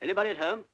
Anybody at home?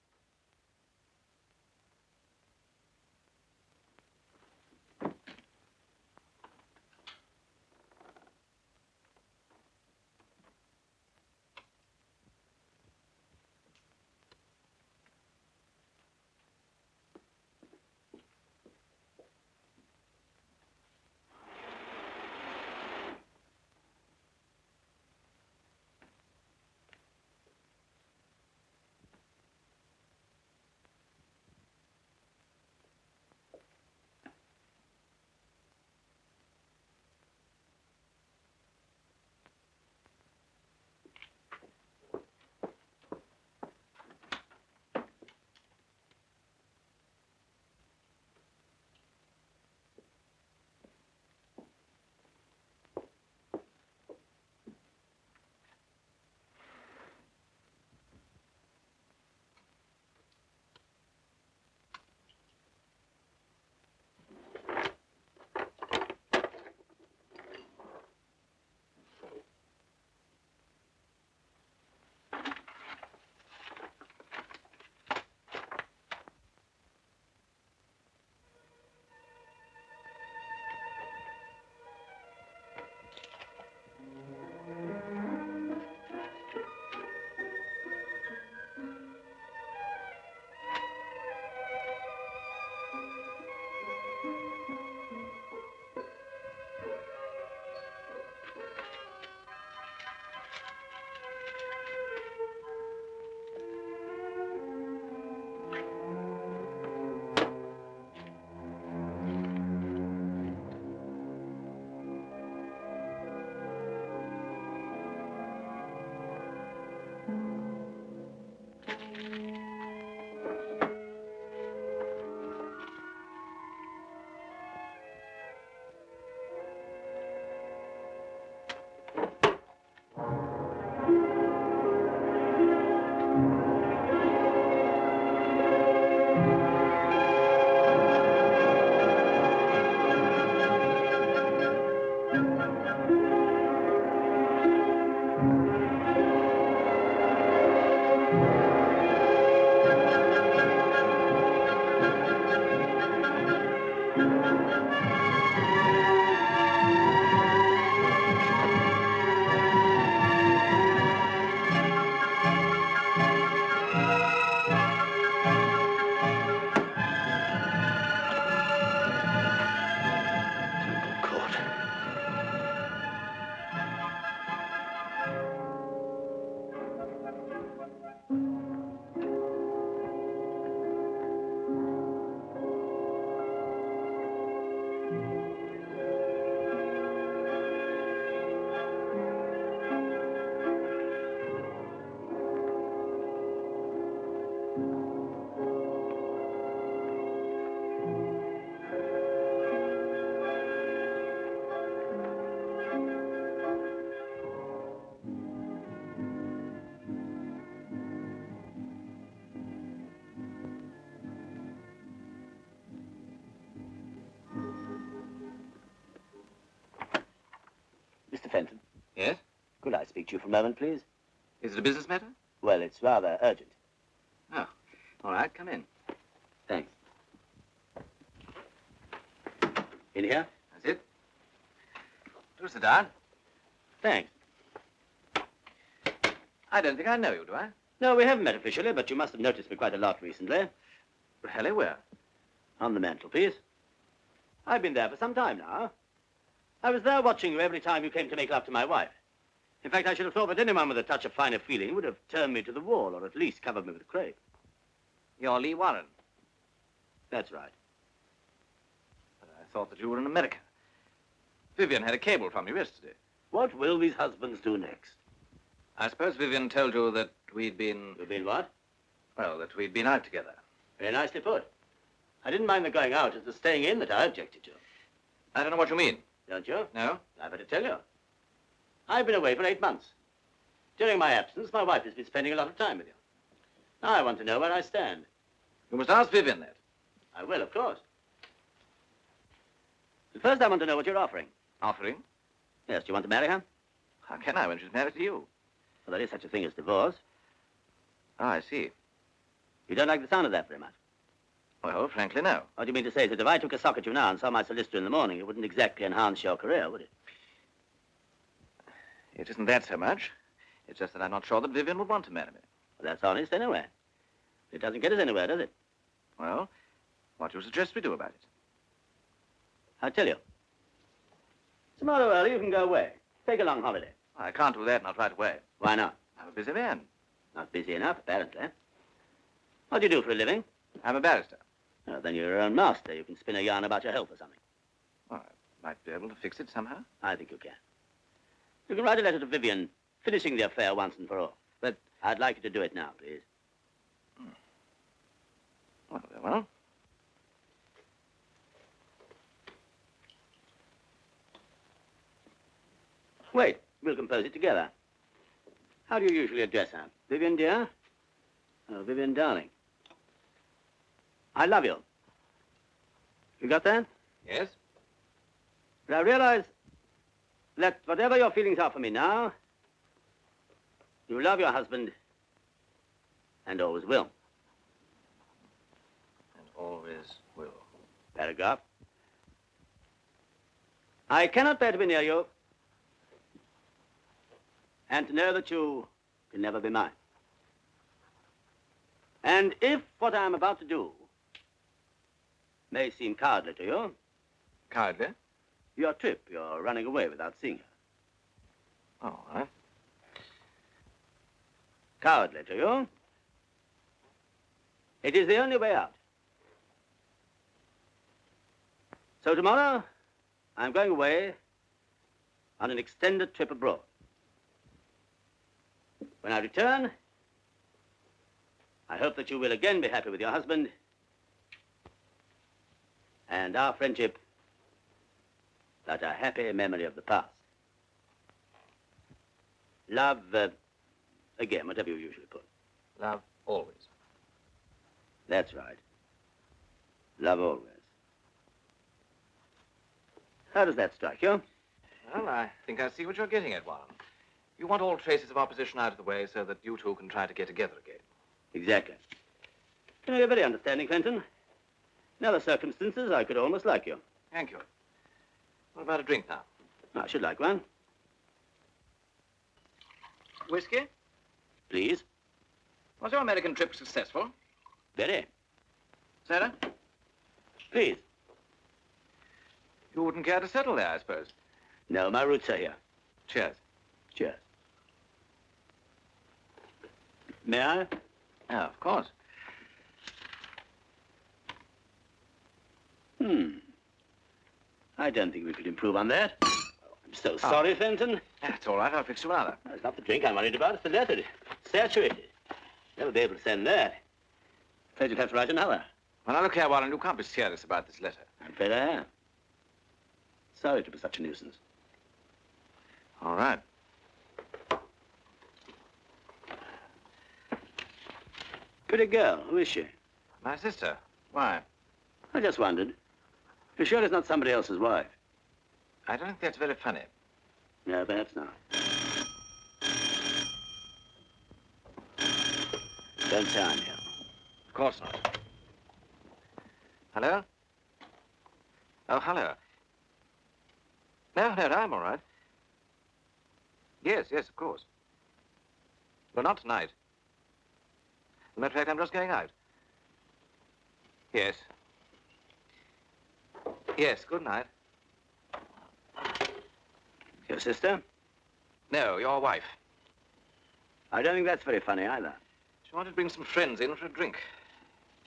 Mr. Fenton. Yes? Could I speak to you for a moment, please? Is it a business matter? Well, it's rather urgent. Oh, all right, come in. Thanks. In here? That's it. Do sit down. Thanks. I don't think I know you, do I? No, we haven't met officially, but you must have noticed me quite a lot recently. Really, where? On the mantelpiece. I've been there for some time now. I was there watching you every time you came to make love to my wife. In fact, I should have thought that anyone with a touch of finer feeling would have turned me to the wall, or at least covered me with crepe. You're Lee Warren. That's right. But I thought that you were in America. Vivian had a cable from you yesterday. What will these husbands do next? I suppose Vivian told you that we'd been... You've been what? Well, that we'd been out together. Very nicely put. I didn't mind the going out. It's the staying in that I objected to. I don't know what you mean. Don't you? No? I better tell you. I've been away for 8 months. During my absence, my wife has been spending a lot of time with you. Now I want to know where I stand. You must ask Vivian that. I will, of course. But first, I want to know what you're offering. Offering? Yes, do you want to marry her? How can I when she's married to you? Well, there is such a thing as divorce. Oh, I see. You don't like the sound of that very much. Well, frankly, no. What do you mean to say is that if I took a sock at you now and saw my solicitor in the morning, it wouldn't exactly enhance your career, would it? It isn't that so much. It's just that I'm not sure that Vivian would want to marry me. Well, that's honest anyway. It doesn't get us anywhere, does it? Well, what do you suggest we do about it? I'll tell you. Tomorrow early you can go away. Take a long holiday. I can't do that, not right away. Why not? I'm a busy man. Not busy enough, apparently. What do you do for a living? I'm a barrister. Oh, then you're your own master. You can spin a yarn about your health or something. Well, I might be able to fix it somehow. I think you can. You can write a letter to Vivian, finishing the affair once and for all. But I'd like you to do it now, please. Well, very well. Wait, we'll compose it together. How do you usually address her? Vivian, dear? Oh, Vivian, darling. I love you. You got that? Yes? But I realize that whatever your feelings are for me now, you love your husband and always will. And always will. Paragraph. I cannot bear to be near you and to know that you can never be mine. And if what I am about to do may seem cowardly to you, Cowardly? your trip, you're running away without seeing her. All right. Cowardly to you, it is the only way out. So tomorrow, I'm going away on an extended trip abroad. When I return, I hope that you will again be happy with your husband and our friendship, but a happy memory of the past. Love, again, whatever you usually put. Love always. That's right. Love always. How does that strike you? Well, I think I see what you're getting at, Warren. You want all traces of opposition out of the way so that you two can try to get together again. Exactly. You know, you're very understanding, Clinton. In other circumstances, I could almost like you. Thank you. What about a drink now? I should like one. Whiskey? Please. Was your American trip successful? Very. Sarah? Please. You wouldn't care to settle there, I suppose. No, my roots are here. Cheers. Cheers. May I? Yeah, of course. I don't think we could improve on that. Oh, I'm so sorry, Fenton. That's all right. I'll fix you another. It's not the drink I'm worried about. It's the letter. It's saturated. Never be able to send that. Afraid you'll have to write another. Well, now, look here, Warren. You can't be serious about this letter. I'm afraid I am. Sorry to be such a nuisance. All right. Pretty girl. Who is she? My sister. Why? I just wondered. You're sure it's not somebody else's wife? I don't think that's very funny. No, perhaps not. Don't say I'm here. Of course not. Hello? Oh, hello. No, I'm all right. Yes, of course. Well, not tonight. As a matter of fact, I'm just going out. Yes. Yes, good night. Your sister? No, your wife. I don't think that's very funny either. She wanted to bring some friends in for a drink.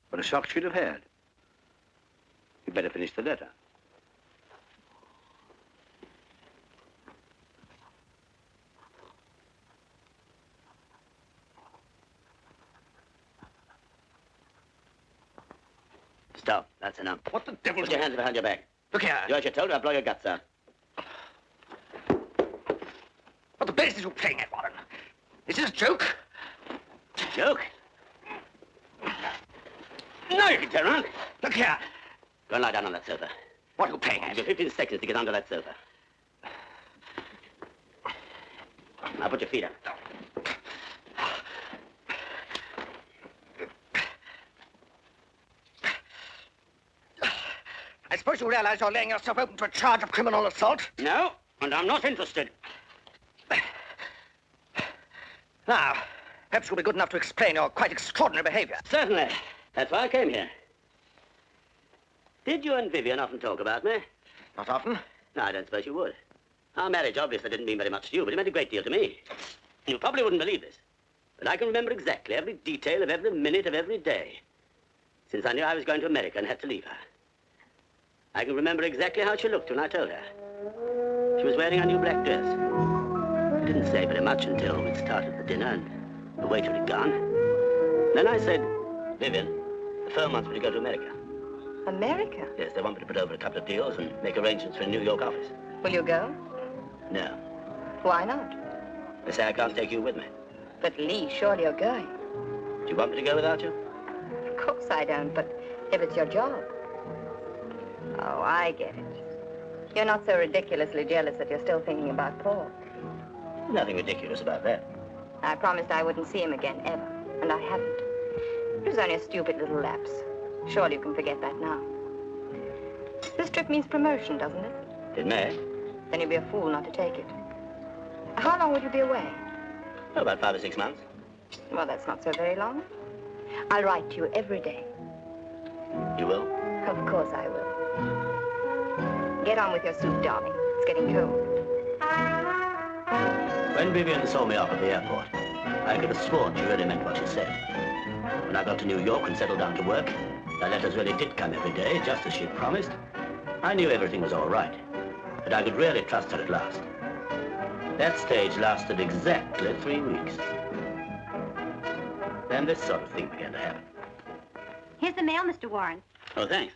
What a shock she'd have had. You'd better finish the letter. Stop. That's enough. What the devil? Put your hands behind your back. Look here. Do as you're told, or I'll blow your guts out. What the blazes are you playing at, Warren? Is this a joke? Joke? No, you can turn around. Look here. Go and lie down on that sofa. What are you playing I'll at? give you 15 seconds to get under that sofa. Now put your feet up. I suppose you realize you're laying yourself open to a charge of criminal assault? No, and I'm not interested. Now, perhaps you'll be good enough to explain your quite extraordinary behavior. Certainly. That's why I came here. Did you and Vivian often talk about me? Not often. No, I don't suppose you would. Our marriage obviously didn't mean very much to you, but it meant a great deal to me. You probably wouldn't believe this, but I can remember exactly every detail of every minute of every day, since I knew I was going to America and had to leave her. I can remember exactly how she looked when I told her. She was wearing a new black dress. I didn't say very much until we'd started the dinner and the waiter had gone. Then I said, Vivian, the firm wants me to go to America. America? Yes, they want me to put over a couple of deals and make arrangements for a New York office. Will you go? No. Why not? They say I can't take you with me. But Lee, surely you're going. Do you want me to go without you? Of course I don't, but if it's your job. Oh, I get it. You're not so ridiculously jealous that you're still thinking about Paul. Nothing ridiculous about that. I promised I wouldn't see him again, ever, and I haven't. It was only a stupid little lapse. Surely you can forget that now. This trip means promotion, doesn't it? It may. Then you'd be a fool not to take it. How long will you be away? Oh, about 5 or 6 months. Well, that's not so very long. I'll write to you every day. You will? Of course I will. Get on with your soup, darling. It's getting cold. When Vivian saw me off at the airport, I could have sworn she really meant what she said. When I got to New York and settled down to work, the letters really did come every day, just as she'd promised. I knew everything was all right, but I could really trust her at last. That stage lasted exactly 3 weeks. Then this sort of thing began to happen. Here's the mail, Mr. Warren. Oh, thanks.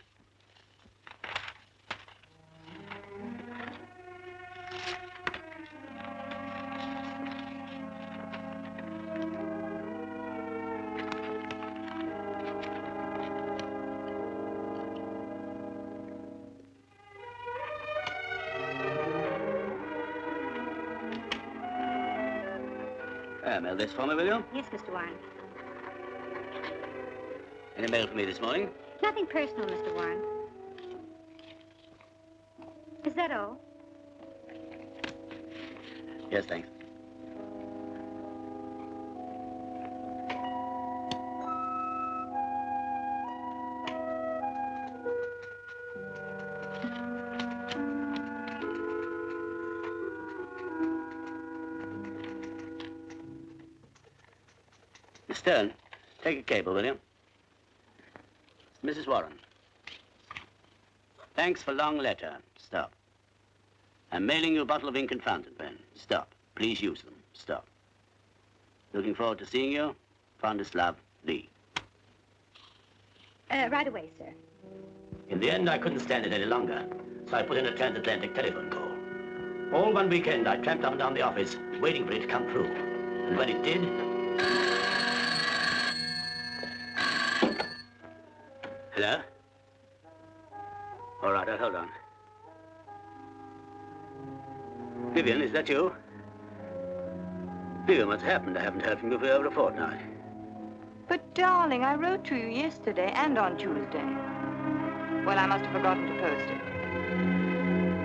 Mail this for me, will you? Yes, Mr. Warren. Any mail for me this morning? Nothing personal, Mr. Warren. Is that all? Yes, thanks. Miss Stern, take a cable, will you? Mrs. Warren. Thanks for long letter. Stop. I'm mailing you a bottle of ink and fountain pen. Stop. Please use them. Stop. Looking forward to seeing you. Fondest love, Lee. Right away, sir. In the end, I couldn't stand it any longer, so I put in a transatlantic telephone call. All one weekend, I tramped up and down the office, waiting for it to come through. And when it did... Hello? All right, I'll hold on. Vivian, is that you? Vivian, what's happened? I haven't heard from you for over a fortnight. But, darling, I wrote to you yesterday and on Tuesday. Well, I must have forgotten to post it.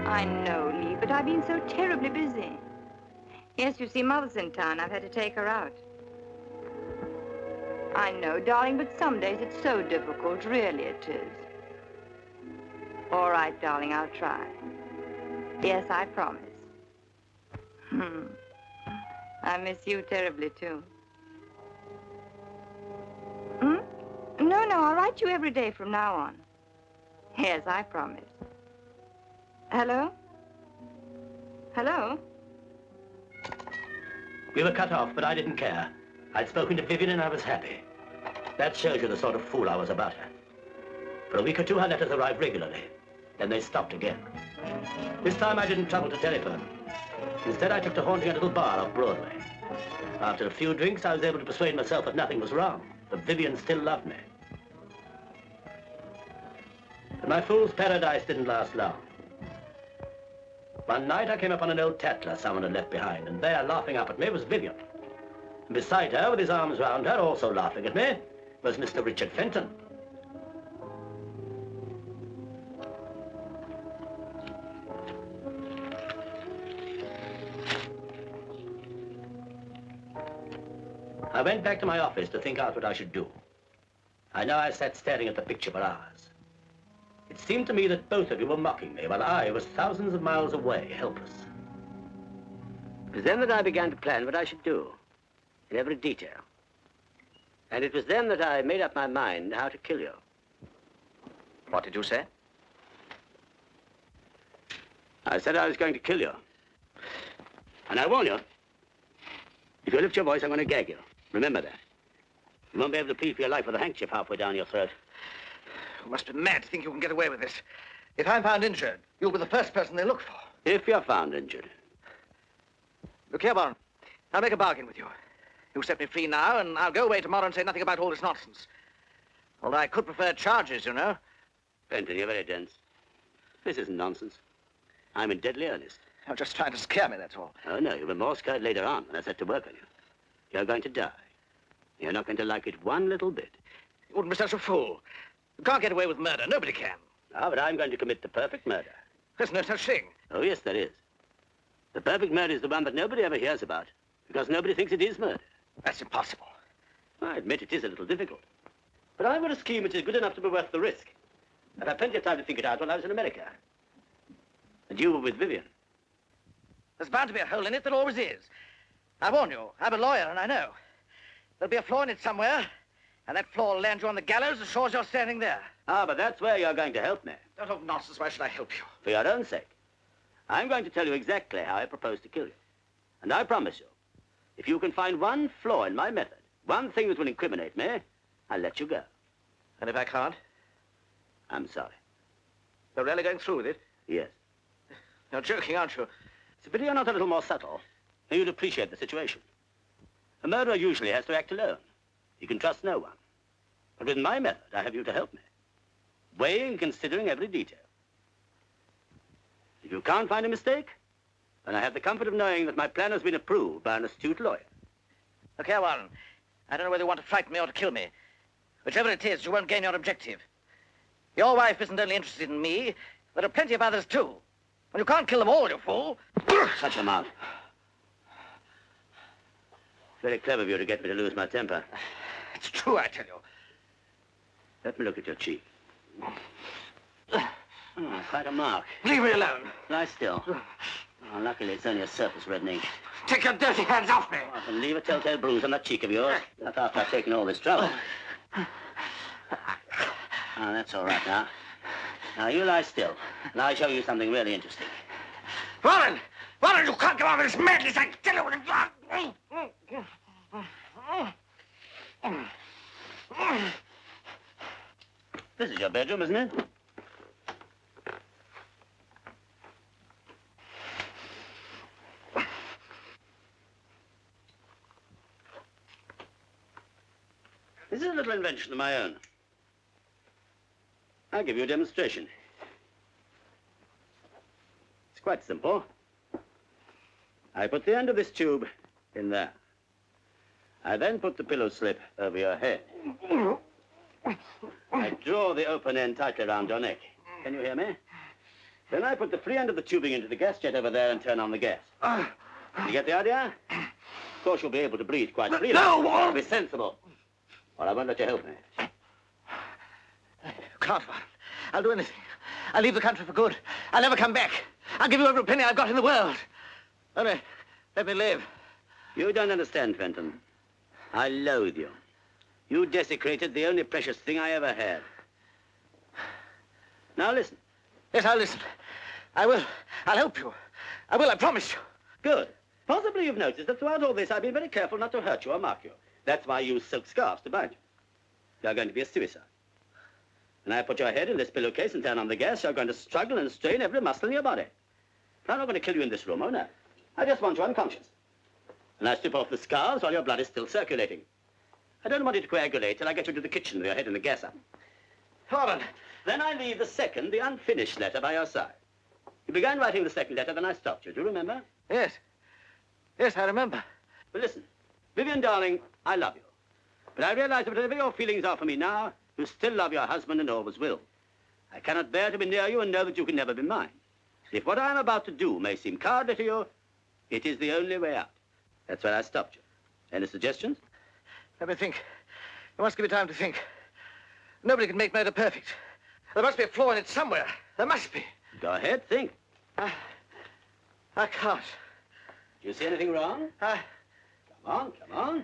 I know, Lee, but I've been so terribly busy. Yes, you see, Mother's in town. I've had to take her out. I know, darling, but some days it's so difficult. Really it is. All right, darling, I'll try. Yes, I promise. I miss you terribly, too. No, I'll write you every day from now on. Yes, I promise. Hello? Hello? We were cut off, but I didn't care. I'd spoken to Vivian and I was happy. That shows you the sort of fool I was about her. For a week or two, her letters arrived regularly. Then they stopped again. This time I didn't trouble to telephone. Instead, I took to haunting a little bar off Broadway. After a few drinks, I was able to persuade myself that nothing was wrong, that Vivian still loved me. But my fool's paradise didn't last long. One night, I came upon an old tattler someone had left behind, and there, laughing up at me, was Vivian. And beside her, with his arms round her, also laughing at me, was Mr. Richard Fenton. I went back to my office to think out what I should do. I know I sat staring at the picture for hours. It seemed to me that both of you were mocking me, while I was thousands of miles away, helpless. It was then that I began to plan what I should do, in every detail. And it was then that I made up my mind how to kill you. What did you say? I said I was going to kill you. And I warn you, if you lift your voice, I'm going to gag you. Remember that. You won't be able to plead for your life with a handkerchief halfway down your throat. You must be mad to think you can get away with this. If I'm found injured, you'll be the first person they look for. If you're found injured. Look here, Warren. I'll make a bargain with you. You set me free now, and I'll go away tomorrow and say nothing about all this nonsense. Although I could prefer charges, you know. Fenton, you're very dense. This isn't nonsense. I'm in deadly earnest. You're just trying to scare me, that's all. Oh, no, you'll be more scared later on when I set to work on you. You're going to die. You're not going to like it one little bit. You wouldn't be such a fool. You can't get away with murder. Nobody can. Ah, but I'm going to commit the perfect murder. There's no such thing. Oh, yes, there is. The perfect murder is the one that nobody ever hears about, because nobody thinks it is murder. That's impossible. I admit it is a little difficult. But I've got a scheme which is good enough to be worth the risk. I've had plenty of time to think it out while I was in America. And you were with Vivian. There's bound to be a hole in it. There always is. I warn you, I'm a lawyer, and I know. There'll be a flaw in it somewhere, and that flaw will land you on the gallows as sure as you're standing there. Ah, but that's where you're going to help me. Don't talk nonsense. Why should I help you? For your own sake. I'm going to tell you exactly how I propose to kill you. And I promise you, if you can find one flaw in my method, one thing that will incriminate me, I'll let you go. And if I can't? I'm sorry. You're really going through with it? Yes. You're joking, aren't you? It's a pity you're not a little more subtle. Then you'd appreciate the situation. A murderer usually has to act alone. He can trust no one. But with my method, I have you to help me. Weighing and considering every detail. If you can't find a mistake, then I have the comfort of knowing that my plan has been approved by an astute lawyer. Look here, Warren. I don't know whether you want to frighten me or to kill me. Whichever it is, you won't gain your objective. Your wife isn't only interested in me. There are plenty of others, too. Well, you can't kill them all, you fool. Shut your mouth. Very clever of you to get me to lose my temper. It's true, I tell you. Let me look at your cheek. Oh, quite a mark. Leave me alone. Lie still. Oh, luckily, it's only a surface reddening. Take your dirty hands off me. Oh, I can leave a telltale bruise on that cheek of yours. Not after I've taken all this trouble. Oh, that's all right now. Now, you lie still, and I'll show you something really interesting. Warren! Warren, you can't go on with this madness, I tell you. This is your bedroom, isn't it? This is a little invention of my own. I'll give you a demonstration. It's quite simple. I put the end of this tube in there. I then put the pillow slip over your head. I draw the open end tightly around your neck. Can you hear me? Then I put the free end of the tubing into the gas jet over there and turn on the gas. You get the idea? Of course, you'll be able to breathe quite freely. No! Be sensible. Or I won't let you help me. Can't, Warren. I'll do anything. I'll leave the country for good. I'll never come back. I'll give you every penny I've got in the world. Only, let me live. You don't understand, Fenton. I loathe you. You desecrated the only precious thing I ever had. Now listen. Yes, I'll listen. I will. I'll help you. I will, I promise you. Good. Possibly you've noticed that throughout all this I've been very careful not to hurt you or mark you. That's why I use silk scarves to bind you. You're going to be a suicide. When I put your head in this pillowcase and turn on the gas, you're going to struggle and strain every muscle in your body. I'm not going to kill you in this room, oh no. I just want you unconscious. And I strip off the scarves while your blood is still circulating. I don't want you to coagulate till I get you to the kitchen with your head in the gas oven. Warren. Then I leave the second, the unfinished letter by your side. You began writing the second letter, then I stopped you. Do you remember? Yes. Yes, I remember. Well, listen. Vivian, darling, I love you. But I realize that whatever your feelings are for me now, you still love your husband and always will. I cannot bear to be near you and know that you can never be mine. If what I am about to do may seem cowardly to you, it is the only way out. That's why I stopped you. Any suggestions? Let me think. You must give me time to think. Nobody can make murder perfect. There must be a flaw in it somewhere. There must be. Go ahead, think. I can't. Do you see anything wrong? Come on, come on.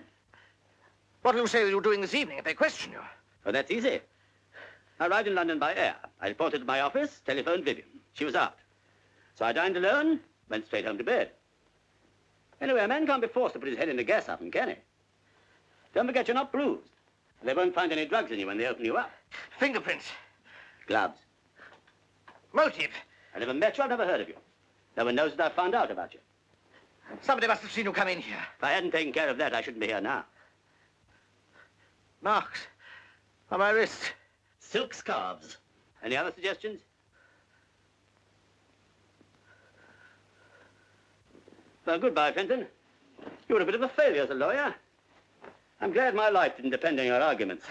What will you say you're doing this evening if they question you? Oh, that's easy. I arrived in London by air. I reported to my office, telephoned Vivian. She was out. So I dined alone, went straight home to bed. Anyway, a man can't be forced to put his head in the gas oven, can he? Don't forget you're not bruised. They won't find any drugs in you when they open you up. Fingerprints. Gloves. Motive. I never met you, I've never heard of you. No one knows that I found out about you. Somebody must have seen you come in here. If I hadn't taken care of that, I shouldn't be here now. Marks. On my wrists. Silk scarves. Any other suggestions? Well, goodbye, Fenton. You were a bit of a failure as a lawyer. I'm glad my life didn't depend on your arguments.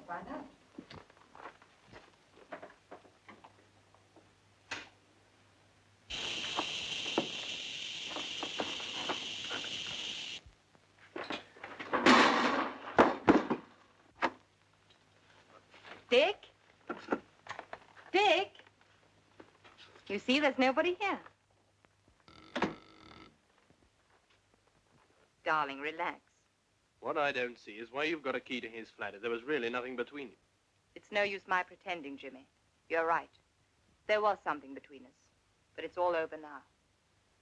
find out. Dick? Dick? You see, there's nobody here. Darling, relax. What I don't see is why you've got a key to his flat if there was really nothing between you. It's no use my pretending, Jimmy. You're right. There was something between us. But it's all over now.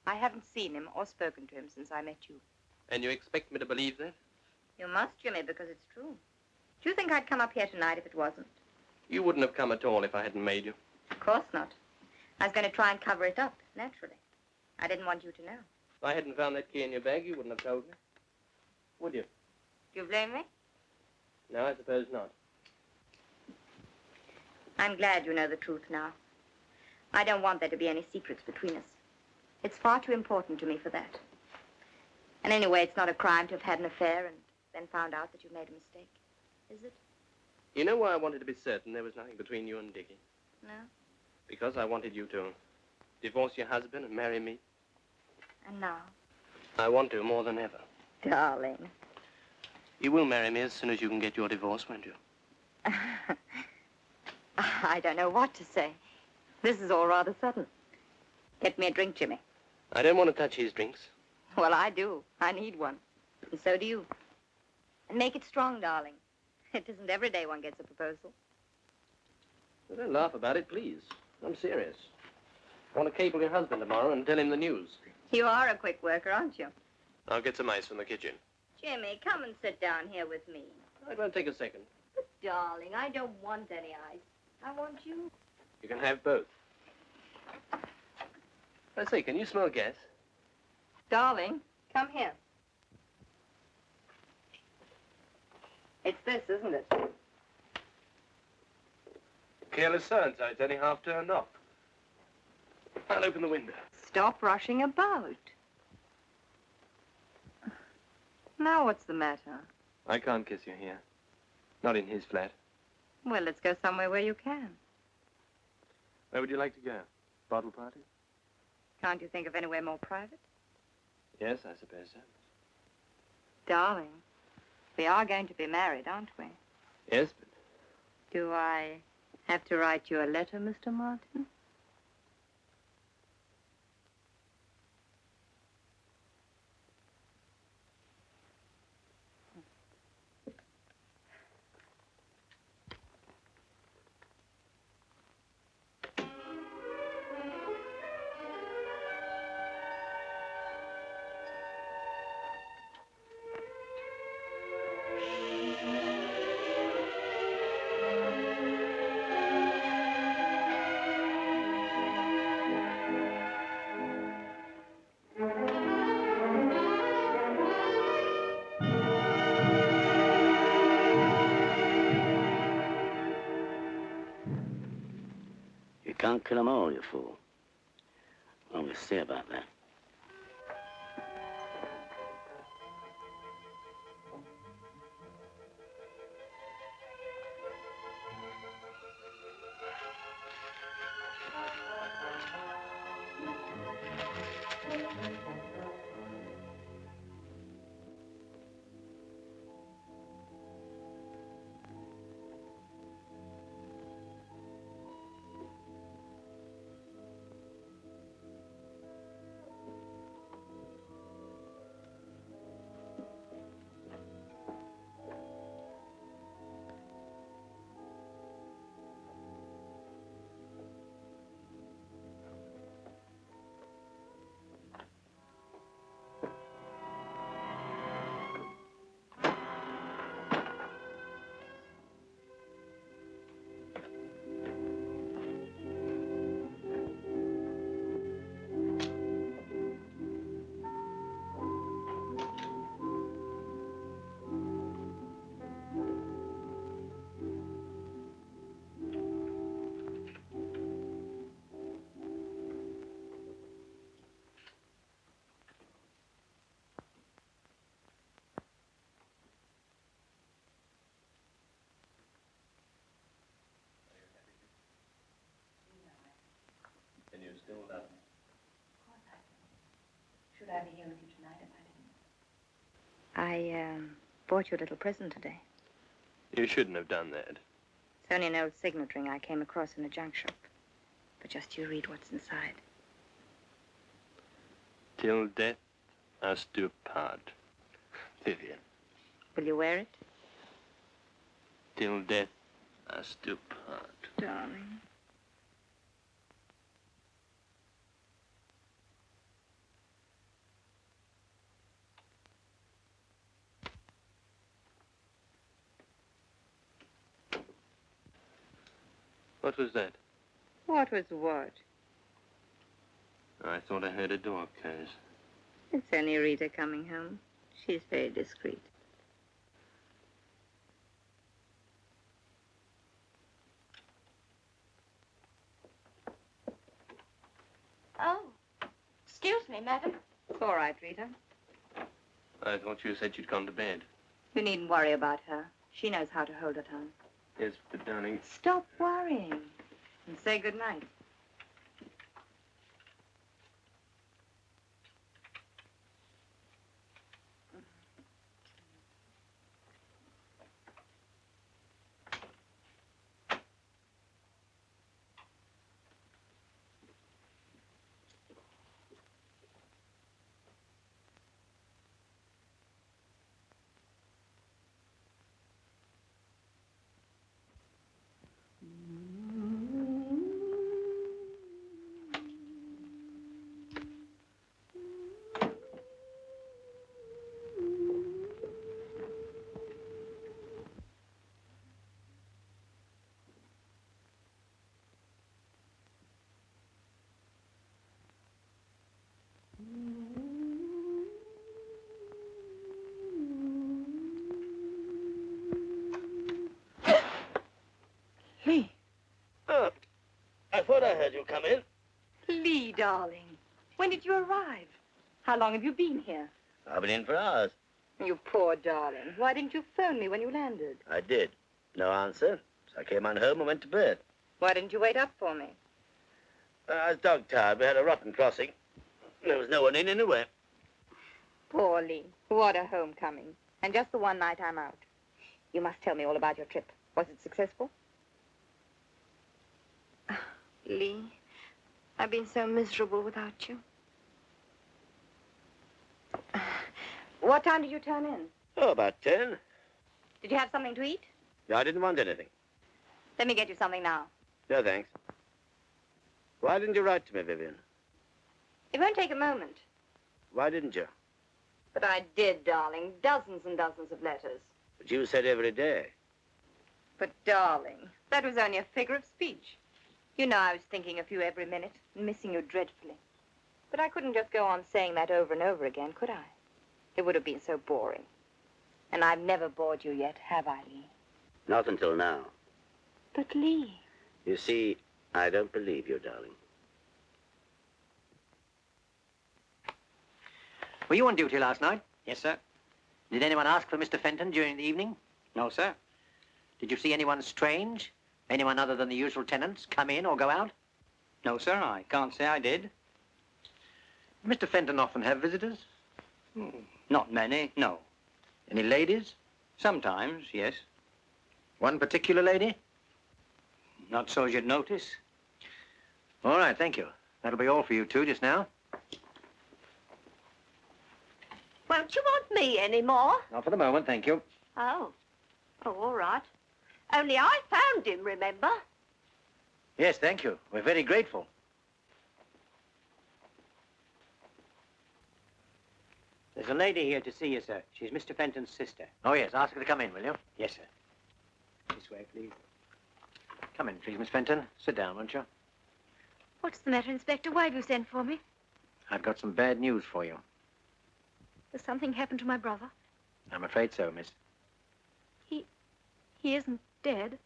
I haven't seen him or spoken to him since I met you. And you expect me to believe that? You must, Jimmy, because it's true. Do you think I'd come up here tonight if it wasn't? You wouldn't have come at all if I hadn't made you. Of course not. I was going to try and cover it up, naturally. I didn't want you to know. If I hadn't found that key in your bag, you wouldn't have told me. Would you? Do you blame me? No, I suppose not. I'm glad you know the truth now. I don't want there to be any secrets between us. It's far too important to me for that. And anyway, it's not a crime to have had an affair and then found out that you've made a mistake. Is it? You know why I wanted to be certain there was nothing between you and Dickie? No? Because I wanted you to divorce your husband and marry me. And now? I want to more than ever. Darling. You will marry me as soon as you can get your divorce, won't you? I don't know what to say. This is all rather sudden. Get me a drink, Jimmy. I don't want to touch his drinks. Well, I do. I need one. And so do you. And make it strong, darling. It isn't every day one gets a proposal. Well, don't laugh about it, please. I'm serious. I want to cable your husband tomorrow and tell him the news. You are a quick worker, aren't you? I'll get some ice from the kitchen. Jimmy, come and sit down here with me. It won't take a second. But, darling, I don't want any ice. I want you. You can have both. I say, can you smell gas? Darling, come here. It's this, isn't it? Careless so-and-so. It's only half turned off. I'll open the window. Stop rushing about. Now what's the matter? I can't kiss you here. Not in his flat. Well, let's go somewhere where you can. Where would you like to go? Bottle party? Can't you think of anywhere more private? Yes, I suppose so. Darling, we are going to be married, aren't we? Yes, but... Do I have to write you a letter, Mr. Martin? You can't kill 'em all, you fool. Well, we'll see about that. still love me? Of course I do. Should I be here with you tonight if I didn't? I bought you a little present today. You shouldn't have done that. It's only an old signet ring I came across in a junk shop. But just you read what's inside. Till death us do part. Vivian. Will you wear it? Till death us do part. Darling. What was that? What was what? I thought I heard a door close. It's only Rita coming home. She's very discreet. Oh, excuse me, madam. It's all right, Rita. I thought you said you'd gone to bed. You needn't worry about her. She knows how to hold her tongue. Yes, but darling... Stop worrying and say good night. Lee. Oh, I thought I heard you come in. Lee, darling. When did you arrive? How long have you been here? I've been in for hours. You poor darling. Why didn't you phone me when you landed? I did. No answer. So I came on home and went to bed. Why didn't you wait up for me? I was dog-tired. We had a rotten crossing. There was no one in anyway. Poor Lee. What a homecoming. And just the one night I'm out. You must tell me all about your trip. Was it successful? Lee, I've been so miserable without you. What time did you turn in? Oh, about 10. Did you have something to eat? No, I didn't want anything. Let me get you something now. No, thanks. Why didn't you write to me, Vivian? It won't take a moment. Why didn't you? But I did, darling. Dozens and dozens of letters. But you said every day. But, darling, that was only a figure of speech. You know I was thinking of you every minute and missing you dreadfully. But I couldn't just go on saying that over and over again, could I? It would have been so boring. And I've never bored you yet, have I, Lee? Not until now. But, Lee... You see, I don't believe you, darling. Were you on duty last night? Yes, sir. Did anyone ask for Mr. Fenton during the evening? No, sir. Did you see anyone strange? Anyone other than the usual tenants come in or go out? No, sir, I can't say I did. Mr. Fenton often have visitors? Not many, no. Any ladies? Sometimes, yes. One particular lady? Not so as you'd notice. All right, thank you. That'll be all for you two just now. Won't you want me anymore? Not for the moment, thank you. Oh. Oh, all right. Only I found him, remember? Yes, thank you. We're very grateful. There's a lady here to see you, sir. She's Mr. Fenton's sister. Oh, yes, ask her to come in, will you? Yes, sir. This way, please. Come in, please, Miss Fenton. Sit down, won't you? What's the matter, Inspector? Why have you sent for me? I've got some bad news for you. Has something happened to my brother? I'm afraid so, miss. He isn't dead.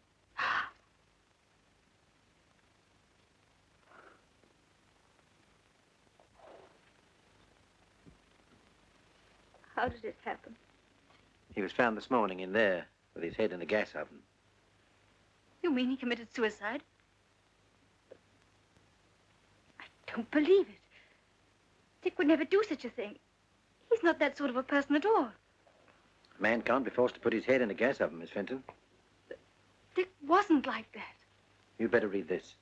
How did it happen? He was found this morning in there with his head in a gas oven. You mean he committed suicide? I don't believe it. Dick would never do such a thing. He's not that sort of a person at all. A man can't be forced to put his head in a gas oven, Miss Fenton. Dick wasn't like that. You'd better read this.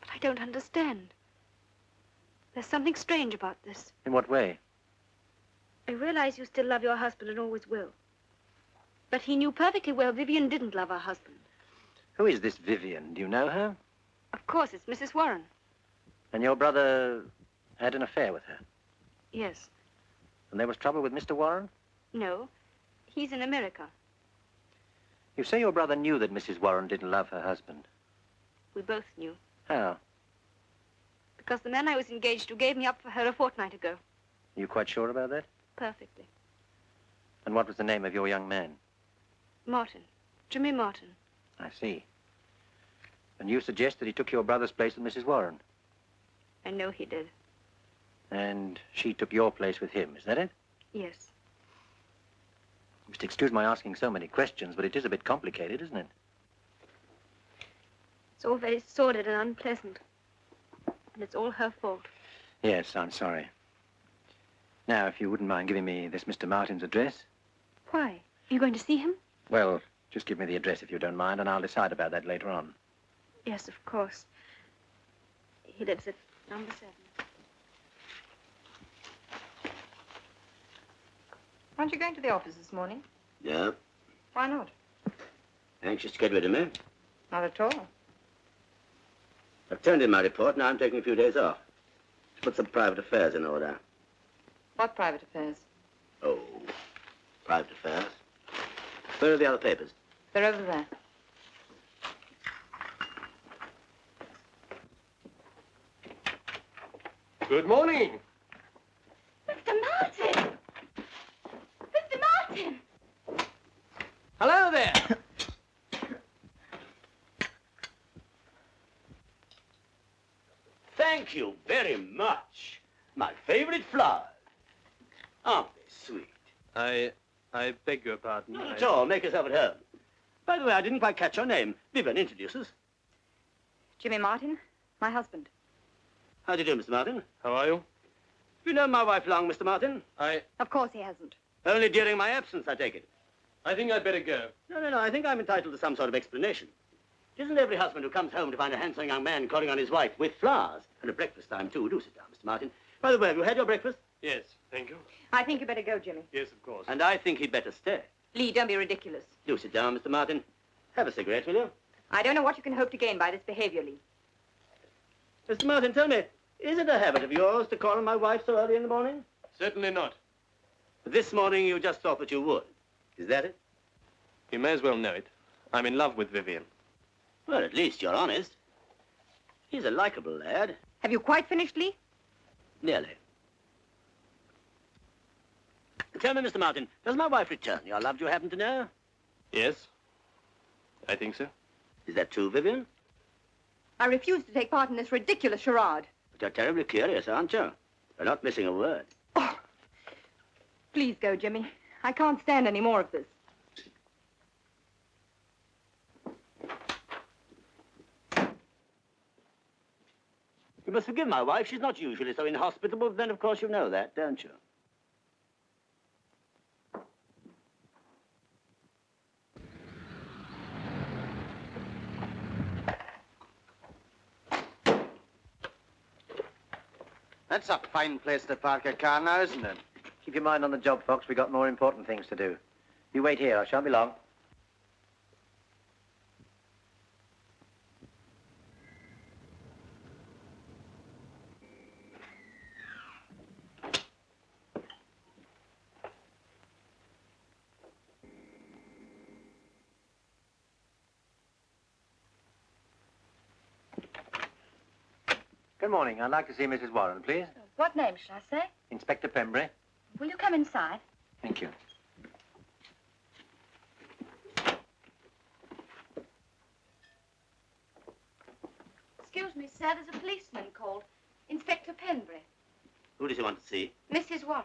But I don't understand. There's something strange about this. In what way? I realize you still love your husband and always will. But he knew perfectly well Vivian didn't love her husband. Who is this Vivian? Do you know her? Of course, it's Mrs. Warren. And your brother had an affair with her? Yes. And there was trouble with Mr. Warren? No. He's in America. You say your brother knew that Mrs. Warren didn't love her husband. We both knew. How? Because the man I was engaged to gave me up for her a fortnight ago. Are you quite sure about that? Perfectly. And what was the name of your young man? Martin. Jimmy Martin. I see. And you suggest that he took your brother's place with Mrs. Warren? I know he did. And she took your place with him, is that it? Yes. You must excuse my asking so many questions, but it is a bit complicated, isn't it? It's all very sordid and unpleasant. And it's all her fault. Yes, I'm sorry. Now, if you wouldn't mind giving me this Mr. Martin's address. Why? Are you going to see him? Well, just give me the address if you don't mind, and I'll decide about that later on. Yes, of course. He lives at number 7. Aren't you going to the office this morning? Yeah. Why not? Anxious to get rid of me? Not at all. I've turned in my report. Now I'm taking a few days off to put some private affairs in order. What private affairs? Oh, private affairs. Where are the other papers? They're over there. Good morning. Mr. Martin! Mr. Martin! Hello there. Thank you very much. My favorite flowers. Aren't they sweet? I beg your pardon. Not at all. Make yourself at home. By the way, I didn't quite catch your name. Vivian, introduce us. Jimmy Martin, my husband. How do you do, Mr. Martin? How are you? Have you known my wife long, Mr. Martin? Of course he hasn't. Only during my absence, I take it. I think I'd better go. No. I think I'm entitled to some sort of explanation. It isn't every husband who comes home to find a handsome young man calling on his wife with flowers. And at breakfast time, too. Do sit down, Mr. Martin. By the way, have you had your breakfast? Yes, thank you. I think you better go, Jimmy. Yes, of course. And I think he'd better stay. Lee, don't be ridiculous. Do sit down, Mr. Martin. Have a cigarette, will you? I don't know what you can hope to gain by this behavior, Lee. Mr. Martin, tell me, is it a habit of yours to call on my wife so early in the morning? Certainly not. But this morning you just thought that you would. Is that it? You may as well know it. I'm in love with Vivian. Well, at least you're honest. He's a likable lad. Have you quite finished, Lee? Nearly. Tell me, Mr. Martin, does my wife return your love, do you happen to know? Yes, I think so. Is that true, Vivian? I refuse to take part in this ridiculous charade. But you're terribly curious, aren't you? You're not missing a word. Oh. Please go, Jimmy. I can't stand any more of this. You must forgive my wife. She's not usually so inhospitable, but then, of course, you know that, don't you? That's a fine place to park a car now, isn't it? Keep your mind on the job, Fox. We've got more important things to do. You wait here. I shan't be long. Good morning. I'd like to see Mrs. Warren, please. What name should I say? Inspector Pembury. Will you come inside? Thank you. Excuse me, sir. There's a policeman called. Inspector Penbury. Who does he want to see? Mrs. Warren.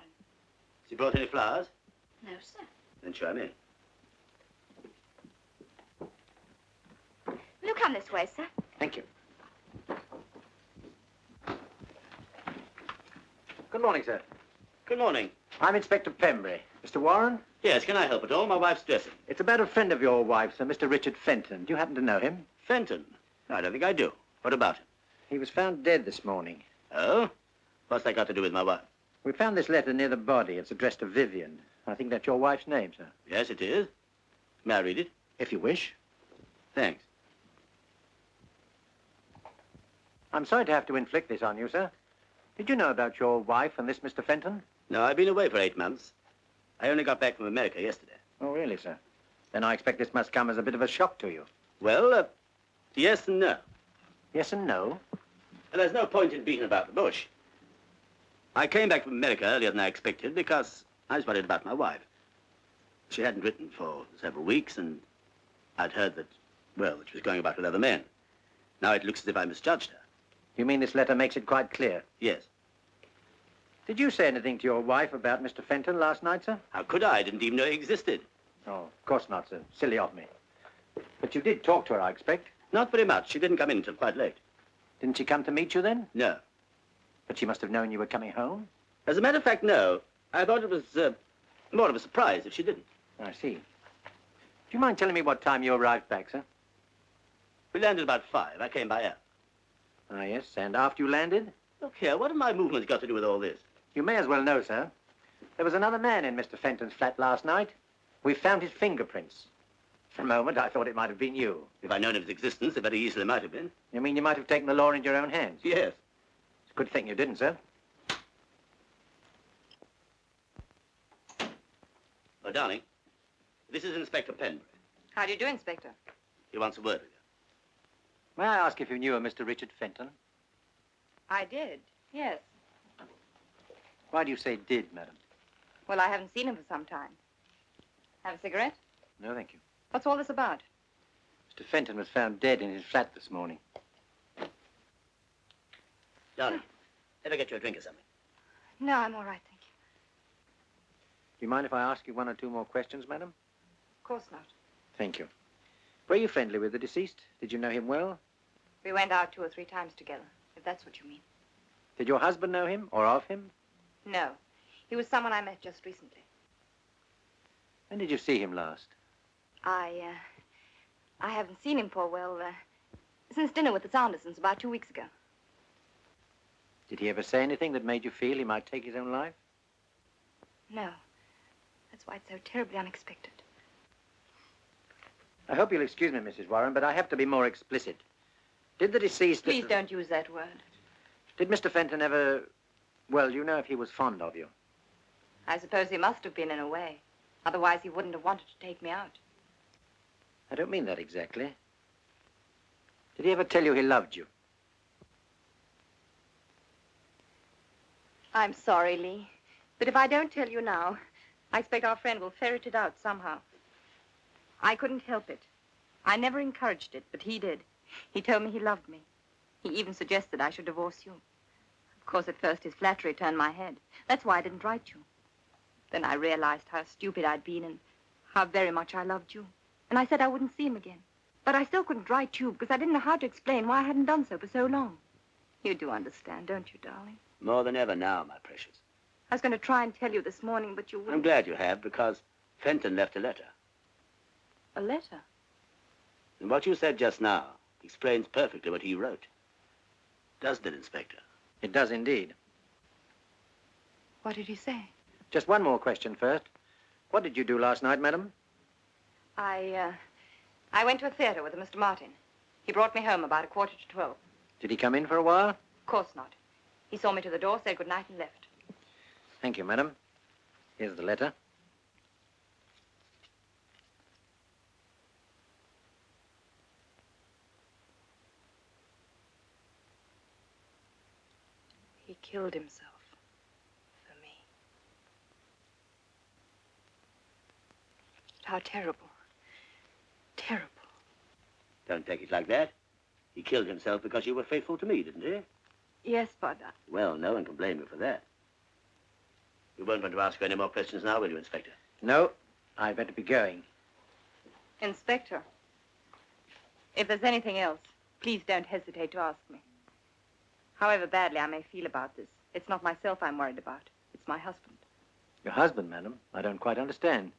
Has he brought any flowers? No, sir. Then show him in. Come this way, sir. Thank you. Good morning, sir. Good morning. I'm Inspector Pembury. Mr. Warren? Yes, can I help at all? My wife's dressing. It's about a friend of your wife's, Mr. Richard Fenton. Do you happen to know him? Fenton? I don't think I do. What about him? He was found dead this morning. Oh? What's that got to do with my wife? We found this letter near the body. It's addressed to Vivian. I think that's your wife's name, sir. Yes, it is. May I read it? If you wish. Thanks. I'm sorry to have to inflict this on you, sir. Did you know about your wife and this Mr. Fenton? No, I've been away for 8 months. I only got back from America yesterday. Oh, really, sir? Then I expect this must come as a bit of a shock to you. Well, yes and no. Yes and no? And there's no point in beating about the bush. I came back from America earlier than I expected because I was worried about my wife. She hadn't written for several weeks, and I'd heard that, well, that she was going about with other men. Now it looks as if I misjudged her. You mean this letter makes it quite clear? Yes. Did you say anything to your wife about Mr. Fenton last night, sir? How could I? I didn't even know he existed. Oh, of course not, sir. Silly of me. But you did talk to her, I expect. Not very much. She didn't come in until quite late. Didn't she come to meet you then? No. But she must have known you were coming home. As a matter of fact, no. I thought it was more of a surprise if she didn't. I see. Do you mind telling me what time you arrived back, sir? We landed about 5. I came by air. Ah, yes. And after you landed? Look here, what have my movements got to do with all this? You may as well know, sir. There was another man in Mr. Fenton's flat last night. We found his fingerprints. For a moment, I thought it might have been you. If I'd known of his existence, it very easily might have been. You mean you might have taken the law into your own hands? Yes. It's a good thing you didn't, sir. Oh, darling, this is Inspector Pembury. How do you do, Inspector? He wants a word with you. May I ask if you knew a Mr. Richard Fenton? I did, yes. Why do you say did, madam? Well, I haven't seen him for some time. Have a cigarette? No, thank you. What's all this about? Mr. Fenton was found dead in his flat this morning. Darling, let me get you a drink or something. No, I'm all right, thank you. Do you mind if I ask you one or two more questions, madam? Of course not. Thank you. Were you friendly with the deceased? Did you know him well? We went out 2 or 3 times together, if that's what you mean. Did your husband know him or of him? No. He was someone I met just recently. When did you see him last? I haven't seen him for, well, since dinner with the Sandersons about 2 weeks ago. Did he ever say anything that made you feel he might take his own life? No. That's why it's so terribly unexpected. I hope you'll excuse me, Mrs. Warren, but I have to be more explicit. Did the deceased... Please don't use that word. Did Mr. Fenton ever... Well, you know if he was fond of you. I suppose he must have been in a way. Otherwise, he wouldn't have wanted to take me out. I don't mean that exactly. Did he ever tell you he loved you? I'm sorry, Lee. But if I don't tell you now, I expect our friend will ferret it out somehow. I couldn't help it. I never encouraged it, but he did. He told me he loved me. He even suggested I should divorce you. Of course, at first his flattery turned my head. That's why I didn't write you. Then I realized how stupid I'd been and how very much I loved you. And I said I wouldn't see him again. But I still couldn't write you because I didn't know how to explain why I hadn't done so for so long. You do understand, don't you, darling? More than ever now, my precious. I was going to try and tell you this morning, but you wouldn't. I'm glad you have, because Fenton left a letter. A letter? And what you said just now explains perfectly what he wrote. Doesn't it, Inspector? It does indeed. What did he say? Just one more question first. What did you do last night, madam? I went to a theater with Mr. Martin. He brought me home about 11:45. Did he come in for a while? Of course not. He saw me to the door, said good night, and left. Thank you, madam. Here's the letter. He killed himself for me. How terrible. Terrible. Don't take it like that. He killed himself because you were faithful to me, didn't he? Yes, but... Well, no one can blame you for that. You won't want to ask any more questions now, will you, Inspector? No, I'd better be going. Inspector. If there's anything else, please don't hesitate to ask me. However badly I may feel about this, it's not myself I'm worried about. It's my husband. Your husband, madam? I don't quite understand.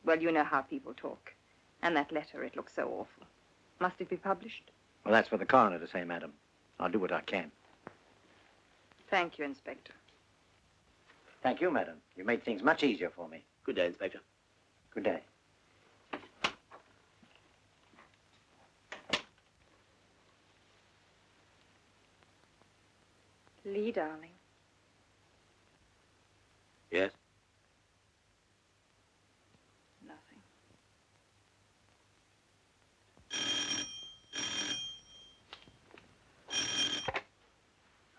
Well, you know how people talk. And that letter, it looks so awful. Must it be published? Well, that's for the coroner to say, madam. I'll do what I can. Thank you, Inspector. Thank you, madam. You made things much easier for me. Good day, Inspector. Good day. Lee, darling. Yes? Nothing.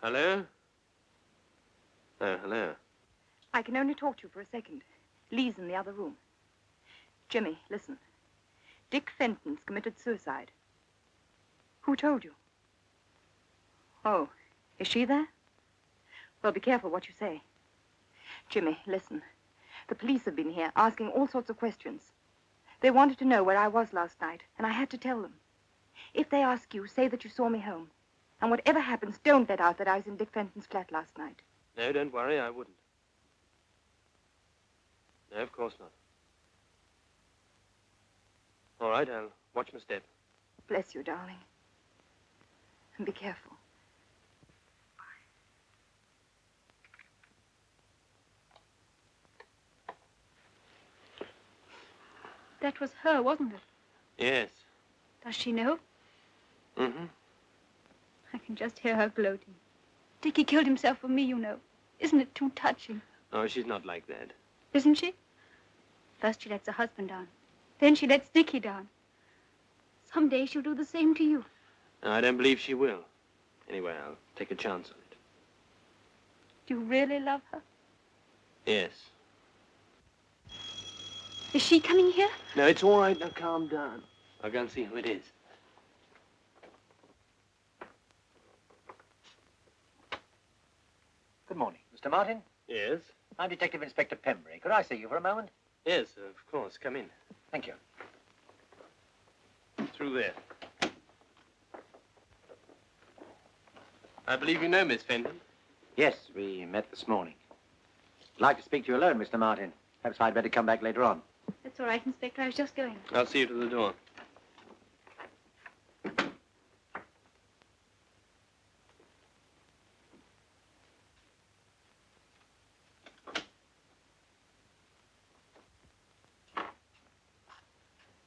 Hello? Oh, hello. I can only talk to you for a second. Lee's in the other room. Jimmy, listen. Dick Fenton's committed suicide. Who told you? Oh, is she there? Well, be careful what you say. Jimmy, listen. The police have been here asking all sorts of questions. They wanted to know where I was last night, and I had to tell them. If they ask you, say that you saw me home. And whatever happens, don't let out that I was in Dick Fenton's flat last night. No, don't worry, I wouldn't. No, of course not. All right, I'll watch my step. Bless you, darling. And be careful. That was her, wasn't it? Yes. Does she know? Mm-hmm. I can just hear her gloating. Dickie killed himself for me, you know. Isn't it too touching? Oh, she's not like that. Isn't she? First she lets her husband down. Then she lets Dickie down. Someday she'll do the same to you. No, I don't believe she will. Anyway, I'll take a chance on it. Do you really love her? Yes. Is she coming here? No, it's all right. Now, calm down. I'll go and see who it is. Good morning. Mr. Martin? Yes? I'm Detective Inspector Pembury. Could I see you for a moment? Yes, of course. Come in. Thank you. Through there. I believe you know Miss Fenton. Yes, we met this morning. I'd like to speak to you alone, Mr. Martin. Perhaps I'd better come back later on. That's all right, Inspector. I was just going. I'll see you to the door.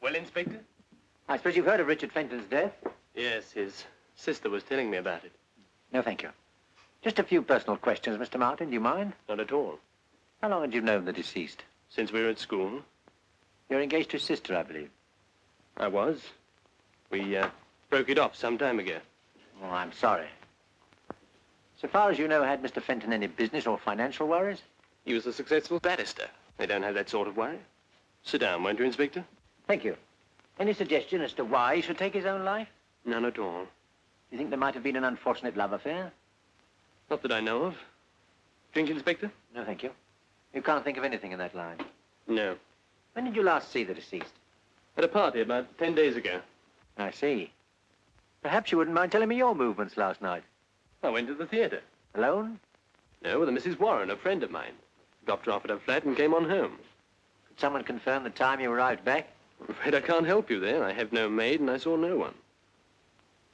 Well, Inspector? I suppose you've heard of Richard Fenton's death? Yes, his sister was telling me about it. No, thank you. Just a few personal questions, Mr. Martin. Do you mind? Not at all. How long had you known the deceased? Since we were at school. You're engaged to his sister, I believe. I was. We broke it off some time ago. Oh, I'm sorry. So far as you know, had Mr. Fenton any business or financial worries? He was a successful barrister. They don't have that sort of worry. Sit down, won't you, Inspector? Thank you. Any suggestion as to why he should take his own life? None at all. You think there might have been an unfortunate love affair? Not that I know of. Drink, Inspector? No, thank you. You can't think of anything in that line. No. When did you last see the deceased? At a party about 10 days ago. I see. Perhaps you wouldn't mind telling me your movements last night. I went to the theatre. Alone? No, with a Mrs. Warren, a friend of mine. Dropped her off at her flat and came on home. Could someone confirm the time you arrived back? I'm afraid I can't help you there. I have no maid and I saw no one.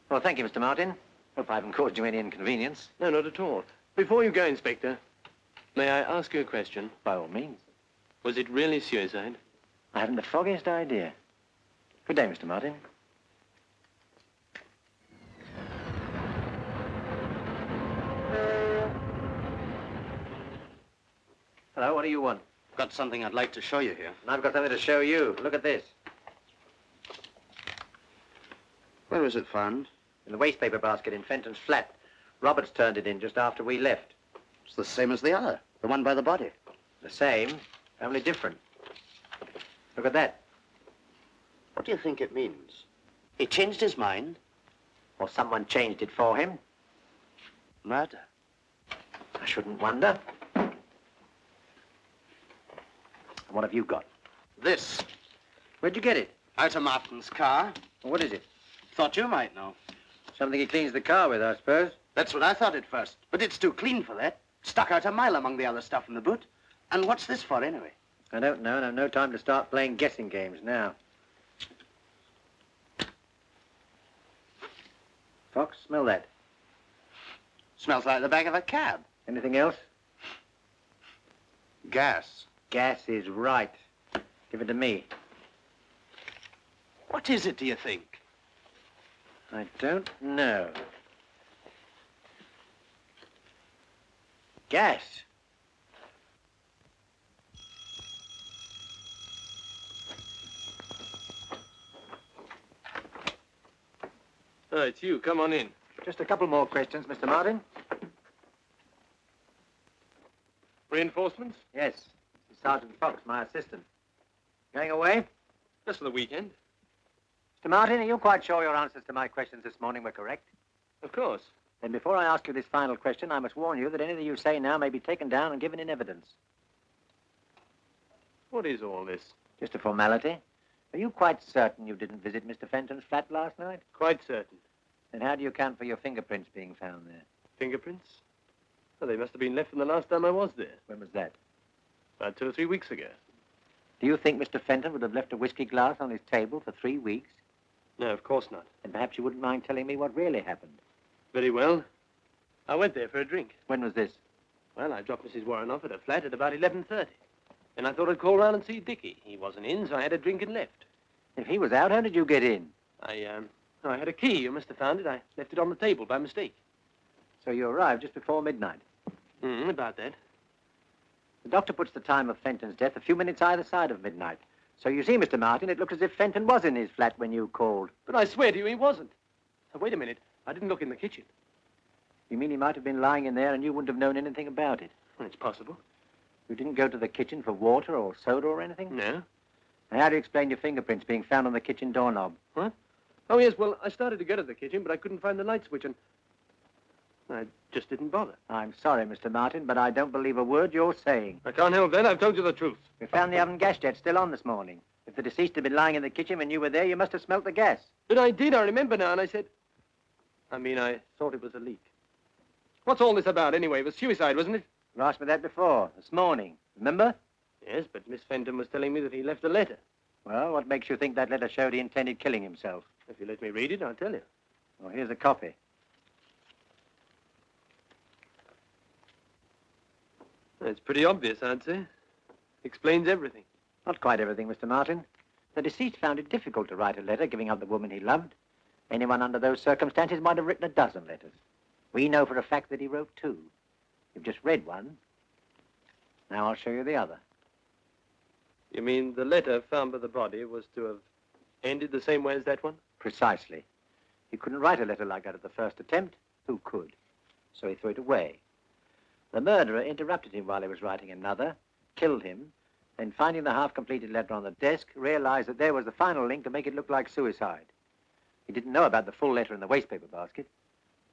Well, thank you, Mr. Martin. Hope I haven't caused you any inconvenience. No, not at all. Before you go, Inspector, may I ask you a question? By all means. Was it really suicide? I haven't the foggiest idea. Good day, Mr. Martin. Hello, what do you want? Got something I'd like to show you here. And I've got something to show you. Look at this. Where was it found? In the wastepaper basket in Fenton's flat. Roberts turned it in just after we left. It's the same as the other, the one by the body. The same, only different. Look at that. What do you think it means? He changed his mind? Or someone changed it for him. Murder. I shouldn't wonder. And what have you got? This. Where'd you get it? Out of Martin's car. What is it? Thought you might know. Something he cleans the car with, I suppose. That's what I thought at first. But it's too clean for that. Stuck out a mile among the other stuff in the boot. And what's this for, anyway? I don't know, and I've no time to start playing guessing games now. Fox, smell that. Smells like the back of a cab. Anything else? Gas. Gas is right. Give it to me. What is it, do you think? I don't know. Gas. Oh, it's you. Come on in. Just a couple more questions, Mr. Martin. Reinforcements? Yes. This is Sergeant Fox, my assistant. Going away? Just for the weekend. Mr. Martin, are you quite sure your answers to my questions this morning were correct? Of course. Then before I ask you this final question, I must warn you that anything you say now may be taken down and given in evidence. What is all this? Just a formality. Are you quite certain you didn't visit Mr. Fenton's flat last night? Quite certain. Then how do you account for your fingerprints being found there? Fingerprints? Well, they must have been left from the last time I was there. When was that? About 2 or 3 weeks ago. Do you think Mr. Fenton would have left a whiskey glass on his table for 3 weeks? No, of course not. Then perhaps you wouldn't mind telling me what really happened. Very well. I went there for a drink. When was this? Well, I dropped Mrs. Warren off at her flat at about 11:30. And I thought I'd call round and see Dickie. He wasn't in, so I had a drink and left. If he was out, how did you get in? I had a key. You must have found it. I left it on the table by mistake. So you arrived just before midnight. About that. The doctor puts the time of Fenton's death a few minutes either side of midnight. So you see, Mr. Martin, it looked as if Fenton was in his flat when you called. But I swear to you he wasn't. Now, wait a minute. I didn't look in the kitchen. You mean he might have been lying in there and you wouldn't have known anything about it? Well, it's possible. You didn't go to the kitchen for water or soda or anything? No. Now, how do you explain your fingerprints being found on the kitchen doorknob? What? Oh, yes, well, I started to go to the kitchen, but I couldn't find the light switch, and I just didn't bother. I'm sorry, Mr. Martin, but I don't believe a word you're saying. I can't help that. I've told you the truth. We found the oven gas jet still on this morning. If the deceased had been lying in the kitchen when you were there, you must have smelt the gas. But I did. I remember now, and I said... I thought it was a leak. What's all this about, anyway? It was suicide, wasn't it? You asked me that before, this morning. Remember? Yes, but Miss Fenton was telling me that he left a letter. Well, what makes you think that letter showed he intended killing himself? If you let me read it, I'll tell you. Well, here's a copy. It's pretty obvious, I'd say. Explains everything. Not quite everything, Mr. Martin. The deceased found it difficult to write a letter giving up the woman he loved. Anyone under those circumstances might have written a dozen letters. We know for a fact that he wrote 2. You've just read one. Now I'll show you the other. You mean the letter found by the body was to have ended the same way as that one? Precisely. He couldn't write a letter like that at the first attempt. Who could? So he threw it away. The murderer interrupted him while he was writing another, killed him, then finding the half-completed letter on the desk, realized that there was the final link to make it look like suicide. He didn't know about the full letter in the wastepaper basket,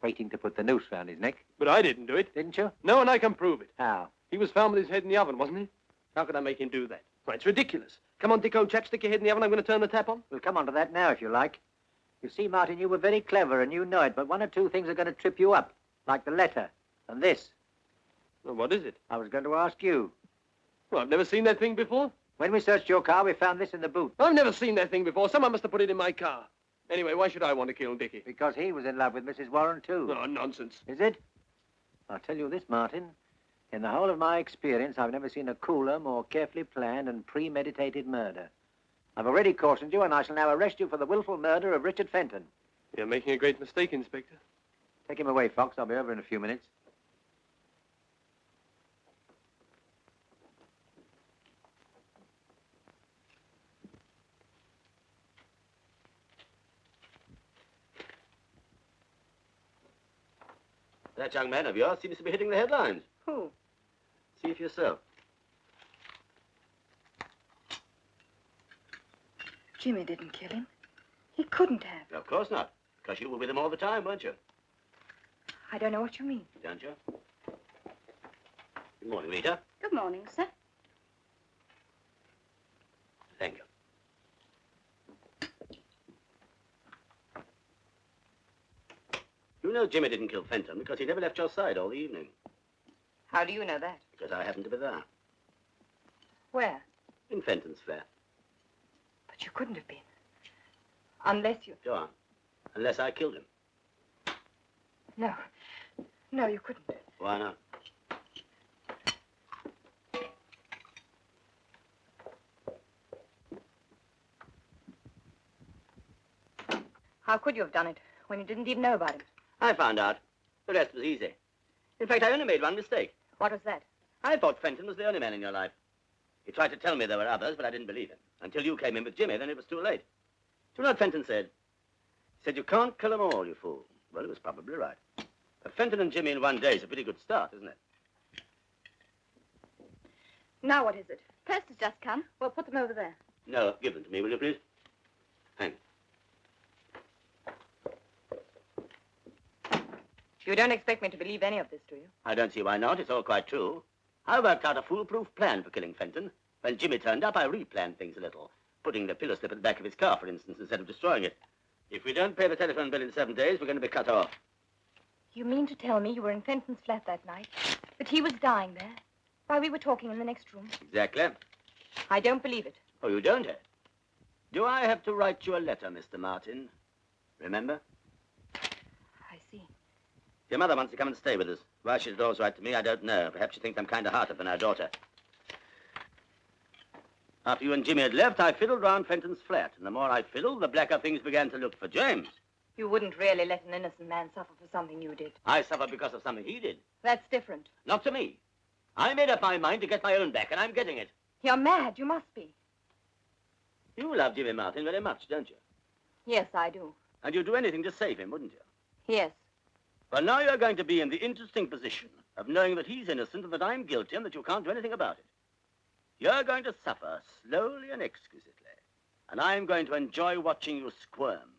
waiting to put the noose round his neck. But I didn't do it. Didn't you? No, and I can prove it. How? He was found with his head in the oven, wasn't he? How could I make him do that? Why, it's ridiculous. Come on, Dick, old chap, stick your head in the oven. I'm going to turn the tap on. We'll come on to that now, if you like. You see, Martin, you were very clever, and you know it, but one or two things are going to trip you up, like the letter and this. Well, what is it? I was going to ask you. Well, I've never seen that thing before. When we searched your car, we found this in the boot. I've never seen that thing before. Someone must have put it in my car. Anyway, why should I want to kill Dickie? Because he was in love with Mrs. Warren, too. Oh, nonsense. Is it? I'll tell you this, Martin. In the whole of my experience, I've never seen a cooler, more carefully planned and premeditated murder. I've already cautioned you, and I shall now arrest you for the willful murder of Richard Fenton. You're making a great mistake, Inspector. Take him away, Fox. I'll be over in a few minutes. That young man of yours seems to be hitting the headlines. Who? See for yourself. Jimmy didn't kill him. He couldn't have. Of course not. Because you were with him all the time, weren't you? I don't know what you mean. Don't you? Good morning, Rita. Good morning, sir. Thank you. know Jimmy didn't kill Fenton because he never left your side all the evening. How do you know that? Because I happened to be there. Where? In Fenton's flat. But you couldn't have been. Unless you... Go on. Unless I killed him. No. No, you couldn't. Why not? How could you have done it when you didn't even know about him? I found out. The rest was easy. In fact, I only made one mistake. What was that? I thought Fenton was the only man in your life. He tried to tell me there were others, but I didn't believe him. Until you came in with Jimmy, then it was too late. Do you know what Fenton said? He said, you can't kill them all, you fool. Well, he was probably right. But Fenton and Jimmy in one day is a pretty good start, isn't it? Now what is it? Post has just come. Well, put them over there. No, give them to me, will you, please? Thanks. You don't expect me to believe any of this, do you? I don't see why not. It's all quite true. I worked out a foolproof plan for killing Fenton. When Jimmy turned up, I replanned things a little, putting the pillow slip at the back of his car, for instance, instead of destroying it. If we don't pay the telephone bill in 7 days, we're going to be cut off. You mean to tell me you were in Fenton's flat that night? That he was dying there? While we were talking in the next room? Exactly. I don't believe it. Oh, you don't, eh? Do I have to write you a letter, Mr. Martin? Remember? I see. Your mother wants to come and stay with us. Why she did always write to me, I don't know. Perhaps she thinks I'm kind of hearted than our daughter. After you and Jimmy had left, I fiddled round Fenton's flat. And the more I fiddled, the blacker things began to look for James. You wouldn't really let an innocent man suffer for something you did. I suffered because of something he did. That's different. Not to me. I made up my mind to get my own back, and I'm getting it. You're mad. You must be. You love Jimmy Martin very much, don't you? Yes, I do. And you'd do anything to save him, wouldn't you? Yes. Well, now you're going to be in the interesting position of knowing that he's innocent and that I'm guilty and that you can't do anything about it. You're going to suffer slowly and exquisitely, and I'm going to enjoy watching you squirm.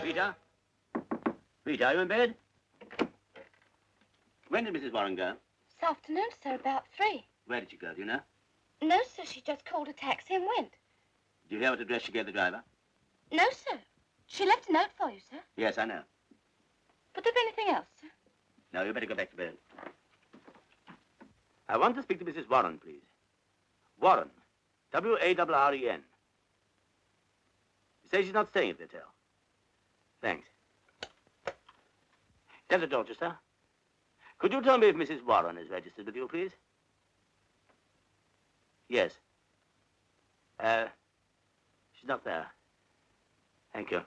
Rita? Rita, are you in bed? When did Mrs. Warren go? This afternoon, sir, about 3. Where did she go, do you know? No, sir, she just called a taxi and went. Do you hear what address she gave the driver? No, sir. She left a note for you, sir. Yes, I know. Would there be anything else, sir? No, you better go back to bed. I want to speak to Mrs. Warren, please. Warren. W-A-R-R-E-N. You say she's not staying at the hotel. Thanks. There's Dorchester. Could you tell me if Mrs. Warren is registered with you, please? Yes. She's not there. Thank you.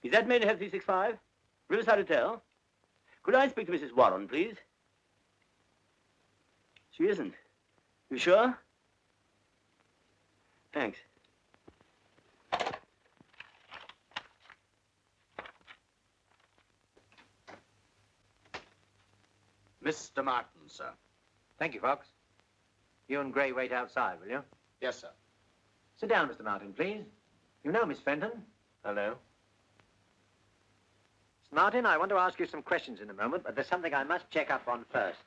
Is that Maidenhead 365? Riverside Hotel? Could I speak to Mrs. Warren, please? She isn't. You sure? Thanks. Mr. Martin, sir. Thank you, Fox. You and Gray wait outside, will you? Yes, sir. Sit down, Mr. Martin, please. You know Miss Fenton. Hello. Miss Martin, I want to ask you some questions in a moment, but there's something I must check up on first.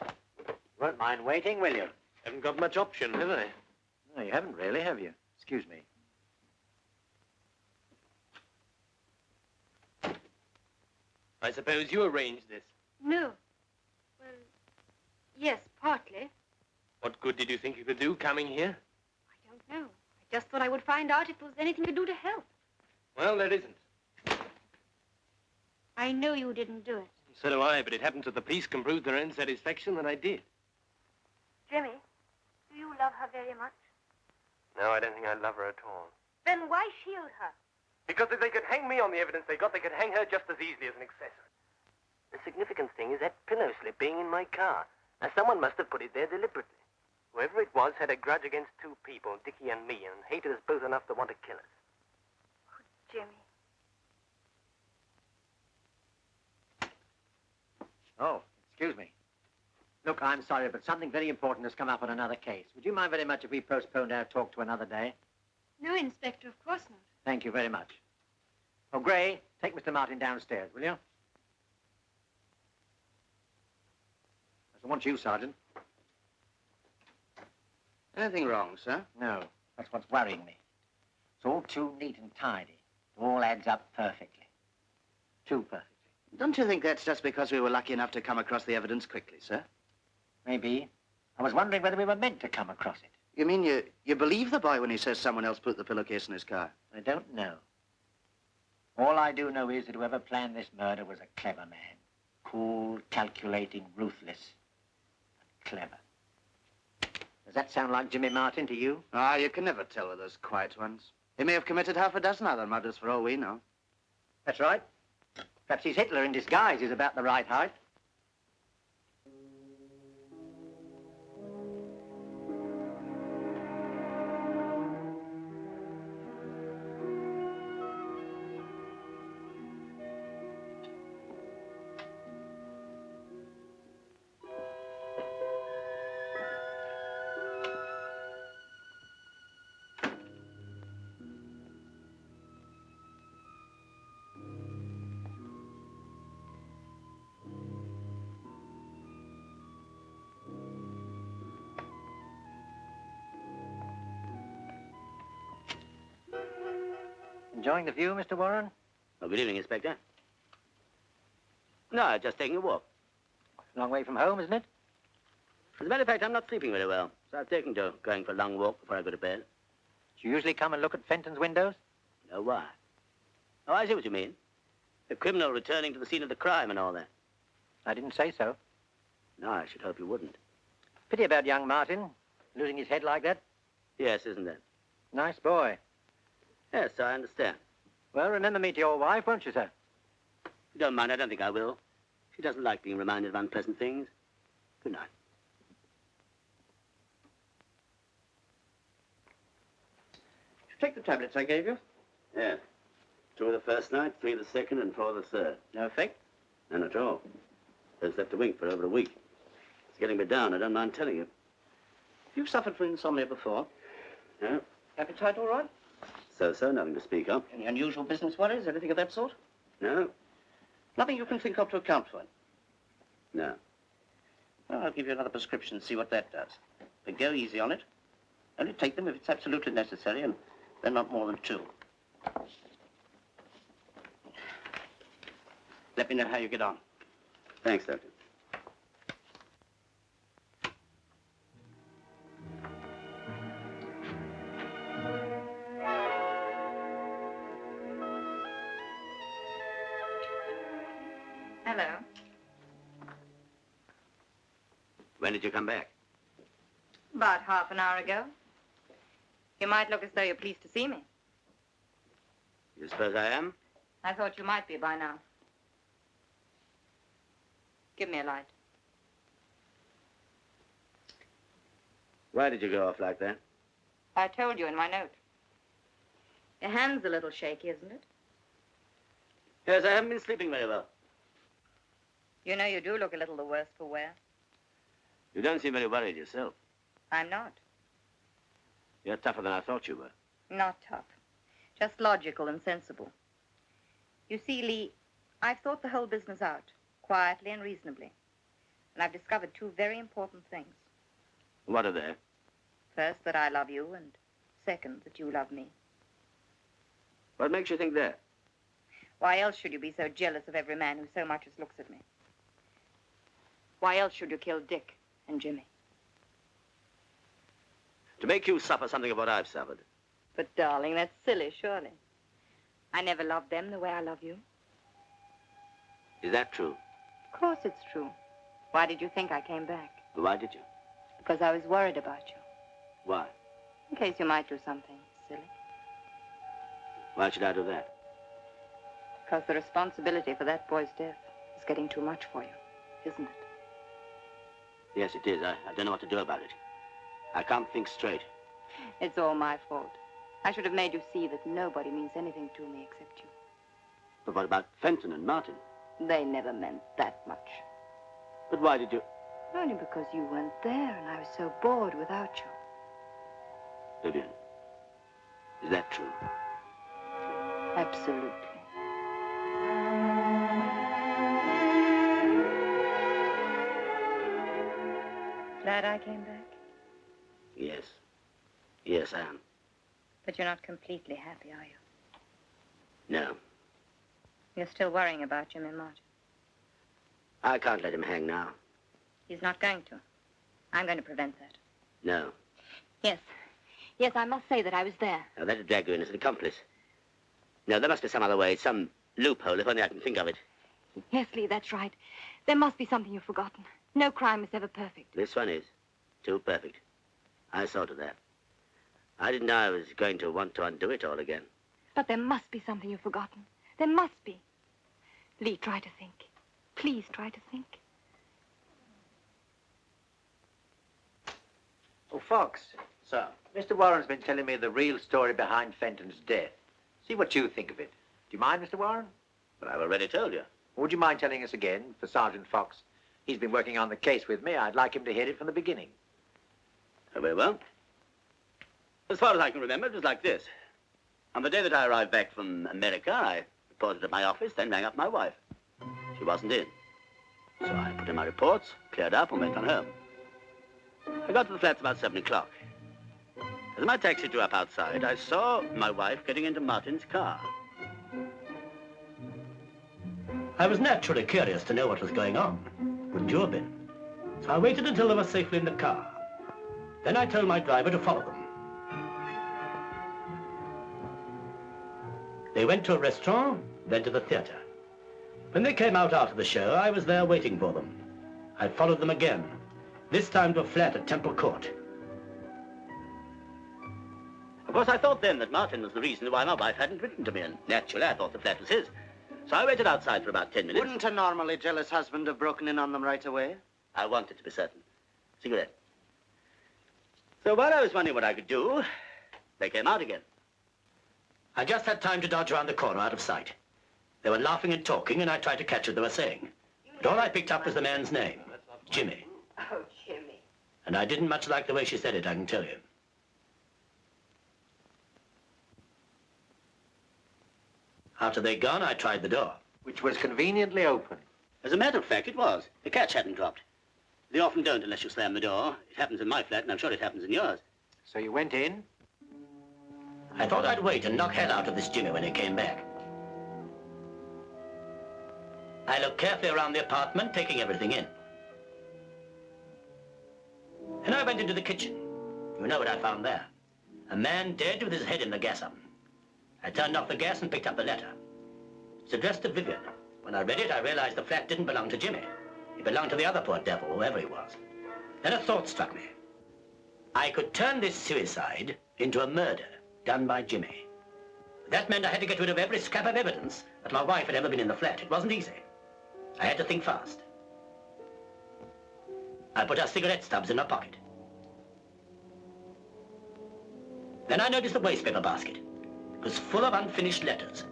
You won't mind waiting, will you? Haven't got much option, have I? No, you haven't really, have you? Excuse me. I suppose you arranged this. No. Well, Yes, partly. What good did you think you could do coming here? I don't know. I just thought I would find out if there was anything to do to help. Well, there isn't. I know you didn't do it. So do I, but it happens that the police can prove to their own satisfaction that I did. Jimmy, do you love her very much? No, I don't think I love her at all. Then why shield her? Because if they could hang me on the evidence they got, they could hang her just as easily as an accessory. The significant thing is that pillow slip being in my car. Now, someone must have put it there deliberately. Whoever it was had a grudge against two people, Dickie and me, and hated us both enough to want to kill us. Oh, Jimmy. Oh, excuse me. Look, I'm sorry, but something very important has come up on another case. Would you mind very much if we postponed our talk to another day? No, Inspector, of course not. Thank you very much. Oh, Gray, take Mr. Martin downstairs, will you? I want you, Sergeant. Anything wrong, sir? No, that's what's worrying me. It's all too neat and tidy. It all adds up perfectly. Too perfectly. Don't you think that's just because we were lucky enough to come across the evidence quickly, sir? Maybe. I was wondering whether we were meant to come across it. You mean you believe the boy when he says someone else put the pillowcase in his car? I don't know. All I do know is that whoever planned this murder was a clever man. Cool, calculating, ruthless. Clever. Does that sound like Jimmy Martin to you? Ah, you can never tell with those quiet ones. He may have committed half a dozen other murders for all we know. That's right. Perhaps he's Hitler in disguise is about the right height. Enjoying the view, Mr. Warren? Oh, good evening, Inspector. No, just taking a walk. Long way from home, isn't it? As a matter of fact, I'm not sleeping very well, so I've taken to going for a long walk before I go to bed. Do you usually come and look at Fenton's windows? No, why? Oh, I see what you mean. The criminal returning to the scene of the crime and all that. I didn't say so. No, I should hope you wouldn't. Pity about young Martin, losing his head like that. Yes, isn't it? Nice boy. Yes, I understand. Well, remember me to your wife, won't you, sir? If you don't mind, I don't think I will. She doesn't like being reminded of unpleasant things. Good night. Did you take the tablets I gave you? Yeah. 2 the first night, 3 the second, and 4 the third. No effect? None at all. Haven't slept a wink for over a week. It's getting me down, I don't mind telling you. You've suffered from insomnia before. No? Appetite all right? So, nothing to speak of. Any unusual business worries? Anything of that sort? No? Nothing you can think of to account for it? No. Well, I'll give you another prescription and see what that does. But go easy on it. Only take them if it's absolutely necessary, and then not more than 2. Let me know how you get on. Thanks, Doctor. Hello. When did you come back? About half an hour ago. You might look as though you're pleased to see me. You suppose I am? I thought you might be by now. Give me a light. Why did you go off like that? I told you in my note. Your hand's a little shaky, isn't it? Yes, I haven't been sleeping very well. You know you do look a little the worse for wear. You don't seem very worried yourself. I'm not. You're tougher than I thought you were. Not tough. Just logical and sensible. You see, Lee, I've thought the whole business out, quietly and reasonably. And I've discovered 2 very important things. What are they? First, that I love you, and second, that you love me. What makes you think that? Why else should you be so jealous of every man who so much as looks at me? Why else should you kill Dick and Jimmy. To make you suffer something of what I've suffered. But, darling, that's silly, surely. I never loved them the way I love you. Is that true? Of course it's true. Why did you think I came back? Why did you? Because I was worried about you. Why? In case you might do something silly. Why should I do that? Because the responsibility for that boy's death is getting too much for you, isn't it? Yes, it is. I don't know what to do about it. I can't think straight. It's all my fault. I should have made you see that nobody means anything to me except you. But what about Fenton and Martin? They never meant that much. But why did you... Only because you weren't there and I was so bored without you. Vivian, is that true? Absolutely. Glad I came back? Yes. Yes, I am. But you're not completely happy, are you? No. You're still worrying about Jimmy Martin. I can't let him hang now. He's not going to. I'm going to prevent that. No. Yes. Yes, I must say that I was there. Now, that'd drag you in as an accomplice. No, there must be some other way, some loophole, if only I can think of it. Yes, Lee, that's right. There must be something you've forgotten. No crime is ever perfect. This one is. Too perfect. I saw to that. I didn't know I was going to want to undo it all again. But there must be something you've forgotten. There must be. Lee, try to think. Please try to think. Oh, Fox. Sir. Mr. Warren's been telling me the real story behind Fenton's death. See what you think of it. Do you mind, Mr. Warren? But I've already told you. Would you mind telling us again for Sergeant Fox? He's been working on the case with me. I'd like him to hear it from the beginning. Oh, very well. As far as I can remember, it was like this. On the day that I arrived back from America, I reported at my office, then rang up my wife. She wasn't in. So I put in my reports, cleared up, and went on home. I got to the flats about 7 o'clock. As my taxi drew up outside, I saw my wife getting into Martin's car. I was naturally curious to know what was going on. Wouldn't you have been? So I waited until they were safely in the car. Then I told my driver to follow them. They went to a restaurant, then to the theater. When they came out after the show, I was there waiting for them. I followed them again, this time to a flat at Temple Court. Of course, I thought then that Martin was the reason why my wife hadn't written to me, and naturally I thought the flat was his. So I waited outside for about 10 minutes. Wouldn't a normally jealous husband have broken in on them right away? I wanted to be certain. Cigarette. So while I was wondering what I could do, they came out again. I just had time to dodge around the corner out of sight. They were laughing and talking, and I tried to catch what they were saying. But all I picked up was the man's name, Jimmy. Oh, Jimmy. And I didn't much like the way she said it, I can tell you. After they'd gone, I tried the door. Which was conveniently open. As a matter of fact, it was. The catch hadn't dropped. They often don't unless you slam the door. It happens in my flat, and I'm sure it happens in yours. So you went in? I thought I'd wait and knock hell out of this Jimmy when he came back. I looked carefully around the apartment, taking everything in. Then I went into the kitchen. You know what I found there? A man dead with his head in the gas oven. I turned off the gas and picked up the letter. It's addressed to Vivian. When I read it, I realized the flat didn't belong to Jimmy. It belonged to the other poor devil, whoever he was. Then a thought struck me. I could turn this suicide into a murder done by Jimmy. That meant I had to get rid of every scrap of evidence that my wife had ever been in the flat. It wasn't easy. I had to think fast. I put her cigarette stubs in her pocket. Then I noticed the wastepaper basket. It was full of unfinished letters.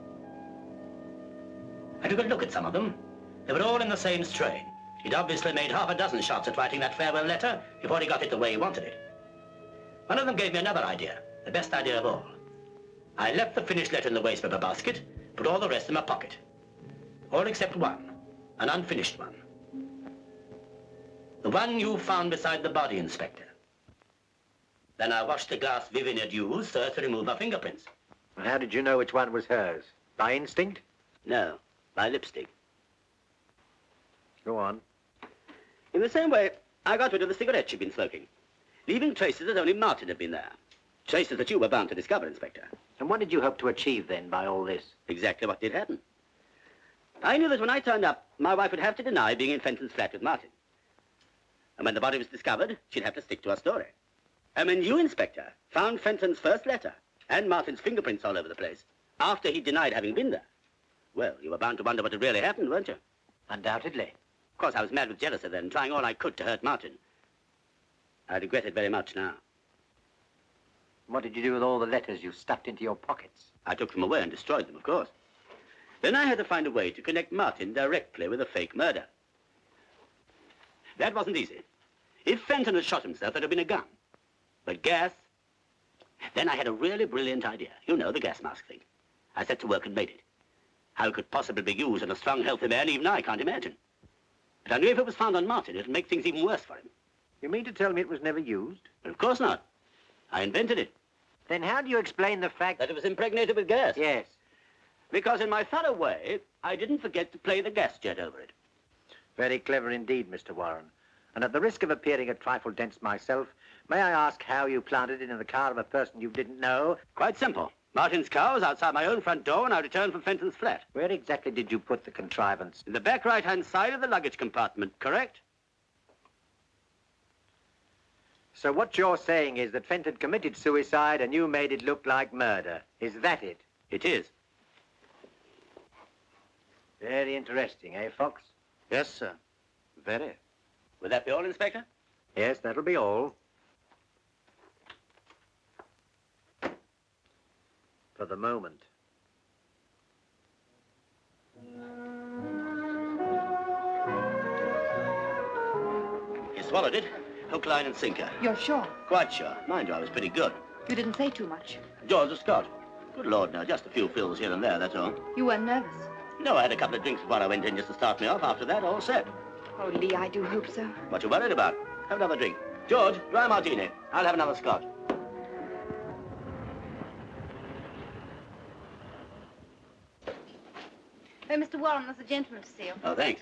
I took a look at some of them. They were all in the same strain. He'd obviously made half a dozen shots at writing that farewell letter before he got it the way he wanted it. One of them gave me another idea, the best idea of all. I left the finished letter in the wastepaper basket, put all the rest in my pocket. All except one, an unfinished one. The one you found beside the body, Inspector. Then I washed the glass Vivian had used so as to remove her fingerprints. And how did you know which one was hers? By instinct? No, by lipstick. Go on. In the same way, I got rid of the cigarette she'd been smoking, leaving traces that only Martin had been there. Traces that you were bound to discover, Inspector. And what did you hope to achieve, then, by all this? Exactly what did happen. I knew that when I turned up, my wife would have to deny being in Fenton's flat with Martin. And when the body was discovered, she'd have to stick to her story. And when you, Inspector, found Fenton's first letter and Martin's fingerprints all over the place after he denied having been there, well, you were bound to wonder what had really happened, weren't you? Undoubtedly. Of course, I was mad with jealousy then, trying all I could to hurt Martin. I regret it very much now. What did you do with all the letters you stuffed into your pockets? I took them away and destroyed them, of course. Then I had to find a way to connect Martin directly with a fake murder. That wasn't easy. If Fenton had shot himself, there'd have been a gun. But gas? Then I had a really brilliant idea. You know, the gas mask thing. I set to work and made it. How it could possibly be used on a strong, healthy man, even I can't imagine. But I knew if it was found on Martin, it'd make things even worse for him. You mean to tell me it was never used? But of course not. I invented it. Then how do you explain the fact That it was impregnated with gas? Yes. Because in my thorough way, I didn't forget to play the gas jet over it. Very clever indeed, Mr. Warren. And at the risk of appearing a trifle dense myself, may I ask how you planted it in the car of a person you didn't know? Quite simple. Martin's car was outside my own front door when I returned from Fenton's flat. Where exactly did you put the contrivance? In the back right-hand side of the luggage compartment, correct? So what you're saying is that Fenton committed suicide and you made it look like murder. Is that it? It is. Very interesting, eh, Fox? Yes, sir. Very. Would that be all, Inspector? Yes, that'll be all. For the moment. You swallowed it. Hook, line, and sinker. You're sure? Quite sure. Mind you, I was pretty good. You didn't say too much. George or Scott? Good Lord, no. Just a few fills here and there, that's all. You weren't nervous. No, I had a couple of drinks before I went in just to start me off. After that, all set. Oh, Lee, I do hope so. What you worried about? Have another drink. George, dry martini. I'll have another Scotch. Oh, Mr. Warren, there's a gentleman to see you. Oh, thanks.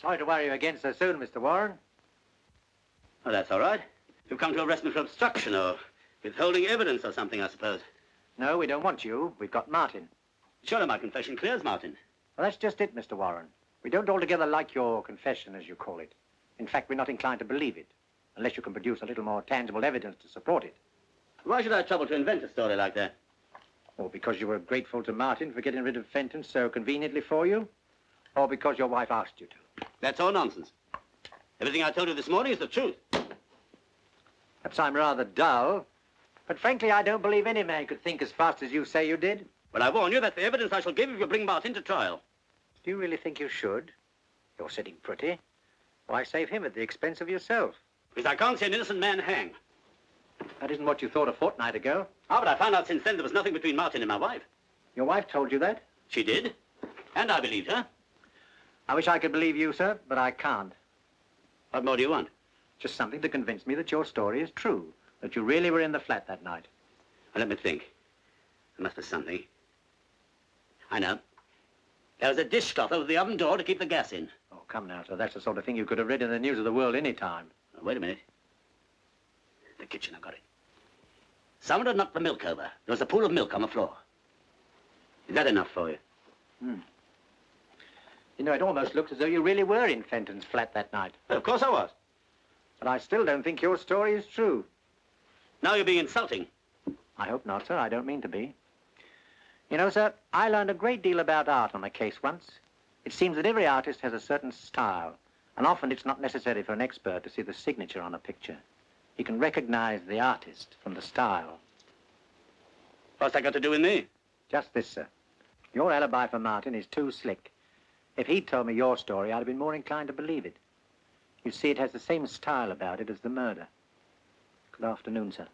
Sorry to worry you again so soon, Mr. Warren. Oh, that's all right. You've come to arrest me for obstruction or withholding evidence or something, I suppose. No, we don't want you. We've got Martin. Surely my confession clears Martin. Well, that's just it, Mr. Warren. We don't altogether like your confession, as you call it. In fact, we're not inclined to believe it, unless you can produce a little more tangible evidence to support it. Why should I trouble to invent a story like that? Or because you were grateful to Martin for getting rid of Fenton so conveniently for you? Or because your wife asked you to? That's all nonsense. Everything I told you this morning is the truth. Perhaps I'm rather dull, but frankly, I don't believe any man could think as fast as you say you did. But I warn you that's the evidence I shall give if you bring Martin to trial. Do you really think you should? You're sitting pretty. Why save him at the expense of yourself? Because I can't see an innocent man hang. That isn't what you thought a fortnight ago. Ah, but I found out since then there was nothing between Martin and my wife. Your wife told you that? She did. And I believed her. I wish I could believe you, sir, but I can't. What more do you want? Just something to convince me that your story is true, that you really were in the flat that night. Well, let me think. There must be something. I know. There was a dishcloth over the oven door to keep the gas in. Oh, come now, sir. That's the sort of thing you could have read in the News of the World any time. Oh, wait a minute. The kitchen, I've got it. Someone had knocked the milk over. There was a pool of milk on the floor. Is that enough for you? You know, it almost looks as though you really were in Fenton's flat that night. Well, of course I was. But I still don't think your story is true. Now you're being insulting. I hope not, sir. I don't mean to be. You know, sir, I learned a great deal about art on a case once. It seems that every artist has a certain style, and often it's not necessary for an expert to see the signature on a picture. He can recognize the artist from the style. What's that got to do with me? Just this, sir. Your alibi for Martin is too slick. If he'd told me your story, I'd have been more inclined to believe it. You see, it has the same style about it as the murder. Good afternoon, sir.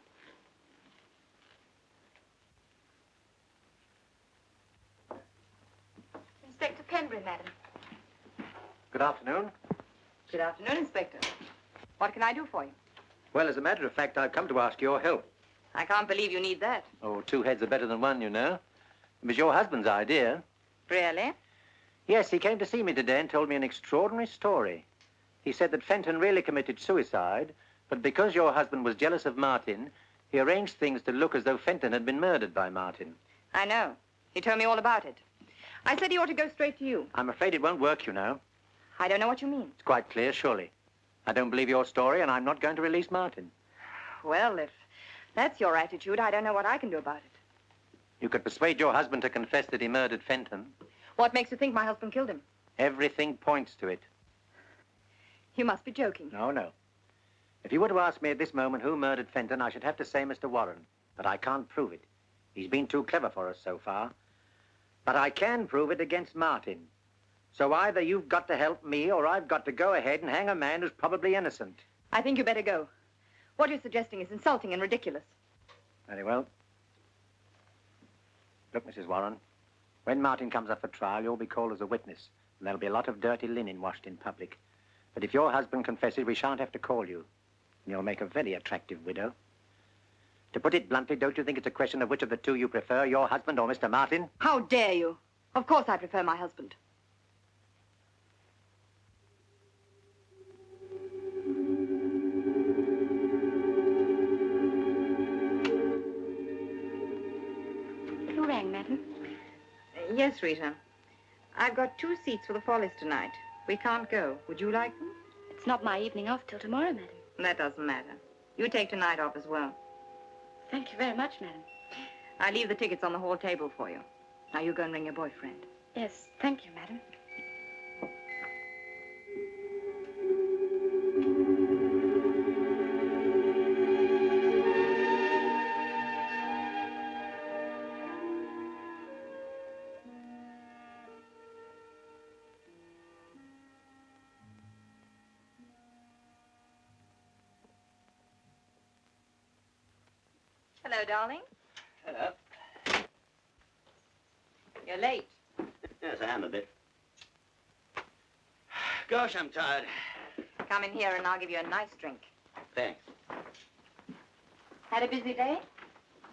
Inspector Penbury, madam. Good afternoon. Good afternoon, Inspector. What can I do for you? Well, as a matter of fact, I've come to ask your help. I can't believe you need that. Oh, two heads are better than one, you know. It was your husband's idea. Really? Yes, he came to see me today and told me an extraordinary story. He said that Fenton really committed suicide, but because your husband was jealous of Martin, he arranged things to look as though Fenton had been murdered by Martin. I know. He told me all about it. I said he ought to go straight to you. I'm afraid it won't work, you know. I don't know what you mean. It's quite clear, surely. I don't believe your story, and I'm not going to release Martin. Well, if that's your attitude, I don't know what I can do about it. You could persuade your husband to confess that he murdered Fenton. What makes you think my husband killed him? Everything points to it. You must be joking. No, no. If you were to ask me at this moment who murdered Fenton, I should have to say Mr. Warren. But I can't prove it. He's been too clever for us so far. But I can prove it against Martin. So either you've got to help me or I've got to go ahead and hang a man who's probably innocent. I think you better go. What you're suggesting is insulting and ridiculous. Very well. Look, Mrs. Warren, when Martin comes up for trial, you'll be called as a witness, and there'll be a lot of dirty linen washed in public. But if your husband confesses, we shan't have to call you, and you'll make a very attractive widow. To put it bluntly, don't you think it's a question of which of the two you prefer, your husband or Mr. Martin? How dare you? Of course I prefer my husband. Who rang, madam? Yes, Rita. I've got 2 seats for the Follies tonight. We can't go. Would you like them? It's not my evening off till tomorrow, madam. That doesn't matter. You take tonight off as well. Thank you very much, madam. I leave the tickets on the hall table for you. Now you go and ring your boyfriend. Yes, thank you, madam. Hello, darling. Hello. You're late. Yes, I am a bit. Gosh, I'm tired. Come in here and I'll give you a nice drink. Thanks. Had a busy day?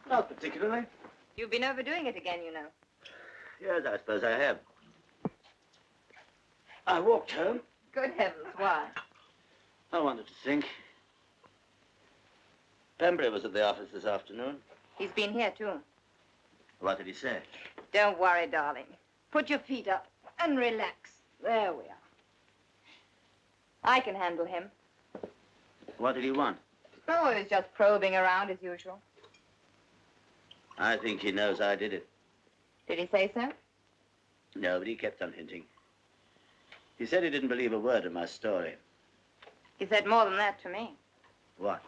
Not particularly. You've been overdoing it again, you know. Yes, I suppose I have. I walked home. Good heavens, why? I wanted to think. Pembury was at the office this afternoon. He's been here, too. What did he say? Don't worry, darling. Put your feet up and relax. There we are. I can handle him. What did he want? Oh, he's just probing around as usual. I think he knows I did it. Did he say so? No, but he kept on hinting. He said he didn't believe a word of my story. He said more than that to me. What?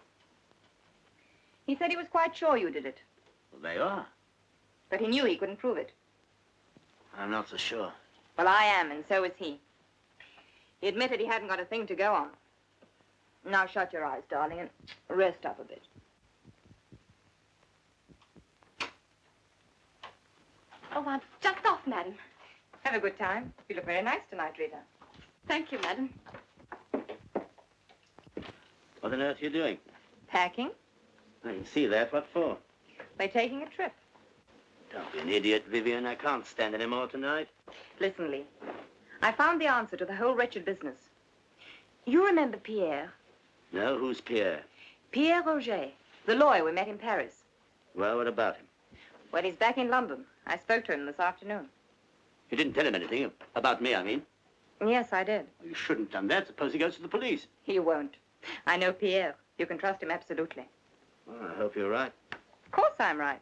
He said he was quite sure you did it, Well, they are. but he knew he couldn't prove it. I'm not so sure. Well, I am, and so is he. He admitted he hadn't got a thing to go on. Now shut your eyes, darling, and rest up a bit. Oh, I'm just off, madam. Have a good time. You look very nice tonight, Rita. Thank you, madam. What on earth are you doing? Packing? I can see that. What for? They're taking a trip. Don't be an idiot, Vivian. I can't stand any more tonight. Listen, Lee. I found the answer to the whole wretched business. You remember Pierre? No? Who's Pierre? Pierre Roger, the lawyer we met in Paris. Well, what about him? Well, he's back in London. I spoke to him this afternoon. You didn't tell him anything. About me, I mean. Yes, I did. Well, you shouldn't have done that. Suppose he goes to the police. He won't. I know Pierre. You can trust him absolutely. Well, I hope you're right. Of course I'm right.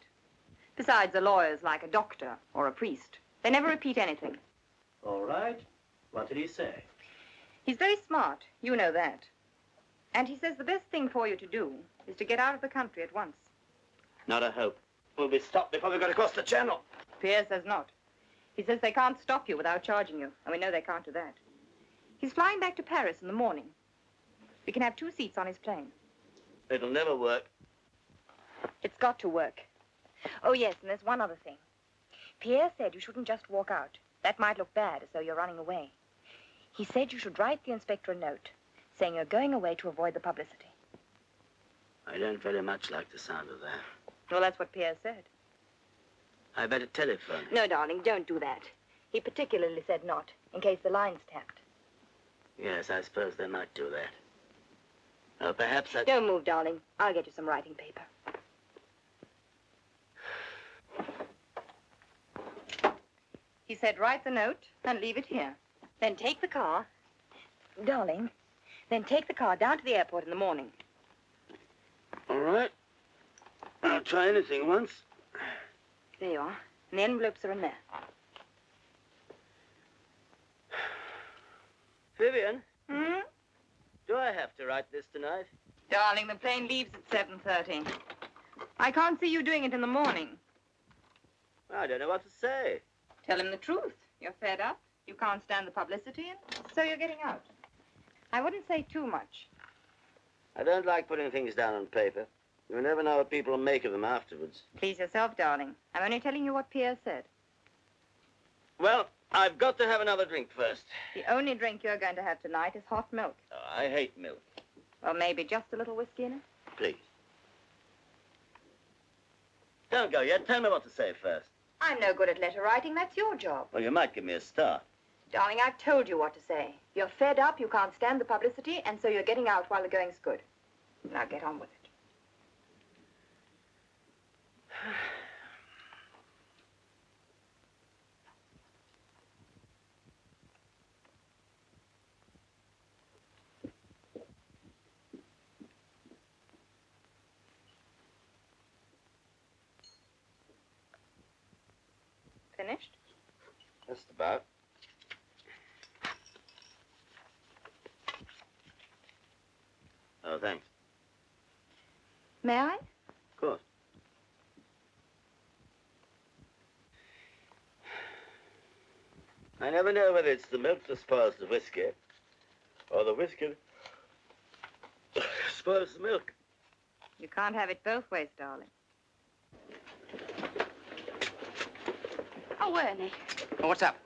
Besides, a lawyer's like a doctor or a priest. They never repeat anything. All right. What did he say? He's very smart. You know that. And he says the best thing for you to do is to get out of the country at once. Not a hope. We'll be stopped before we got across the channel. Pierre says not. He says they can't stop you without charging you, and we know they can't do that. He's flying back to Paris in the morning. We can have 2 seats on his plane. It'll never work. It's got to work. Oh, yes, and there's one other thing. Pierre said you shouldn't just walk out. That might look bad, as though you're running away. He said you should write the inspector a note, saying you're going away to avoid the publicity. I don't very much like the sound of that. Well, that's what Pierre said. I better telephone him. No, darling, don't do that. He particularly said not, in case the line's tapped. Yes, I suppose they might do that. Well, perhaps I... Don't move, darling. I'll get you some writing paper. He said write the note and leave it here. Then take the car. Darling, then take the car down to the airport in the morning. All right. I'll try anything once. There you are. And the envelopes are in there. Vivian, Hmm? do I have to write this tonight? Darling, the plane leaves at 7:30. I can't see you doing it in the morning. I don't know what to say. Tell him the truth. You're fed up. You can't stand the publicity, and so you're getting out. I wouldn't say too much. I don't like putting things down on paper. You never know what people will make of them afterwards. Please yourself, darling. I'm only telling you what Pierre said. Well, I've got to have another drink first. The only drink you're going to have tonight is hot milk. Oh, I hate milk. Or maybe just a little whiskey in it. Please. Don't go yet. Tell me what to say first. I'm no good at letter writing. That's your job. Well, you might give me a start. Darling, I've told you what to say. You're fed up, you can't stand the publicity, and so you're getting out while the going's good. Now get on with it. Finished? Just about. Oh, thanks. May I? Of course. I never know whether it's the milk that spoils the whiskey, or the whiskey spoils the milk. You can't have it both ways, darling. Oh, Ernie. Oh, what's up?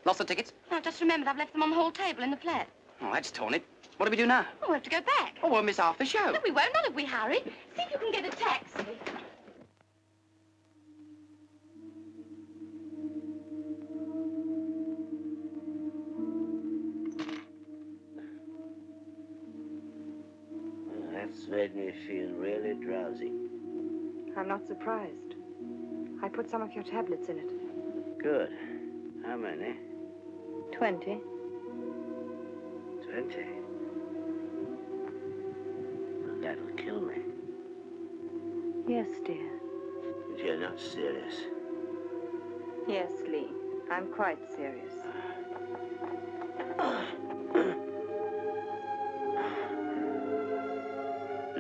Lost the tickets? No, just remembered I've left them on the hall table in the flat. Oh, that's torn it. What do we do now? Oh, we have to go back. Oh, we'll miss half the show. No, we won't, not if we hurry. See if you can get a taxi. That's made me feel really drowsy. I'm not surprised. I put some of your tablets in it. Good. How many? 20. 20. Well, that'll kill me. Yes, dear. If you're not serious. Yes, Lee. I'm quite serious.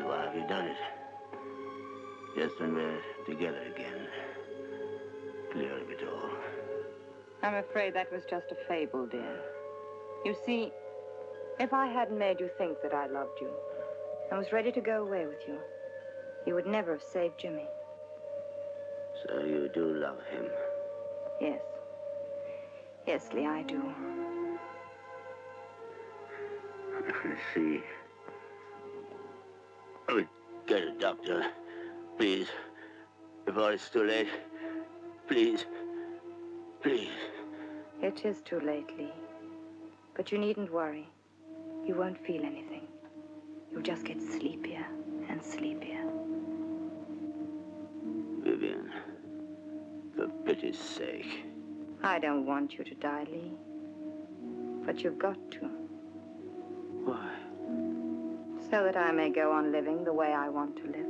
Why have you done it? Just when we're together again. Clear of it all. I'm afraid that was just a fable, dear. You see, if I hadn't made you think that I loved you, and was ready to go away with you, you would never have saved Jimmy. So you do love him? Yes. Yes, Lee, I do. I see. Oh, get a doctor, please. Before it's too late. Please. Please. It is too late, Lee. But you needn't worry. You won't feel anything. You'll just get sleepier and sleepier. Vivian, for pity's sake. I don't want you to die, Lee. But you've got to. Why? So that I may go on living the way I want to live.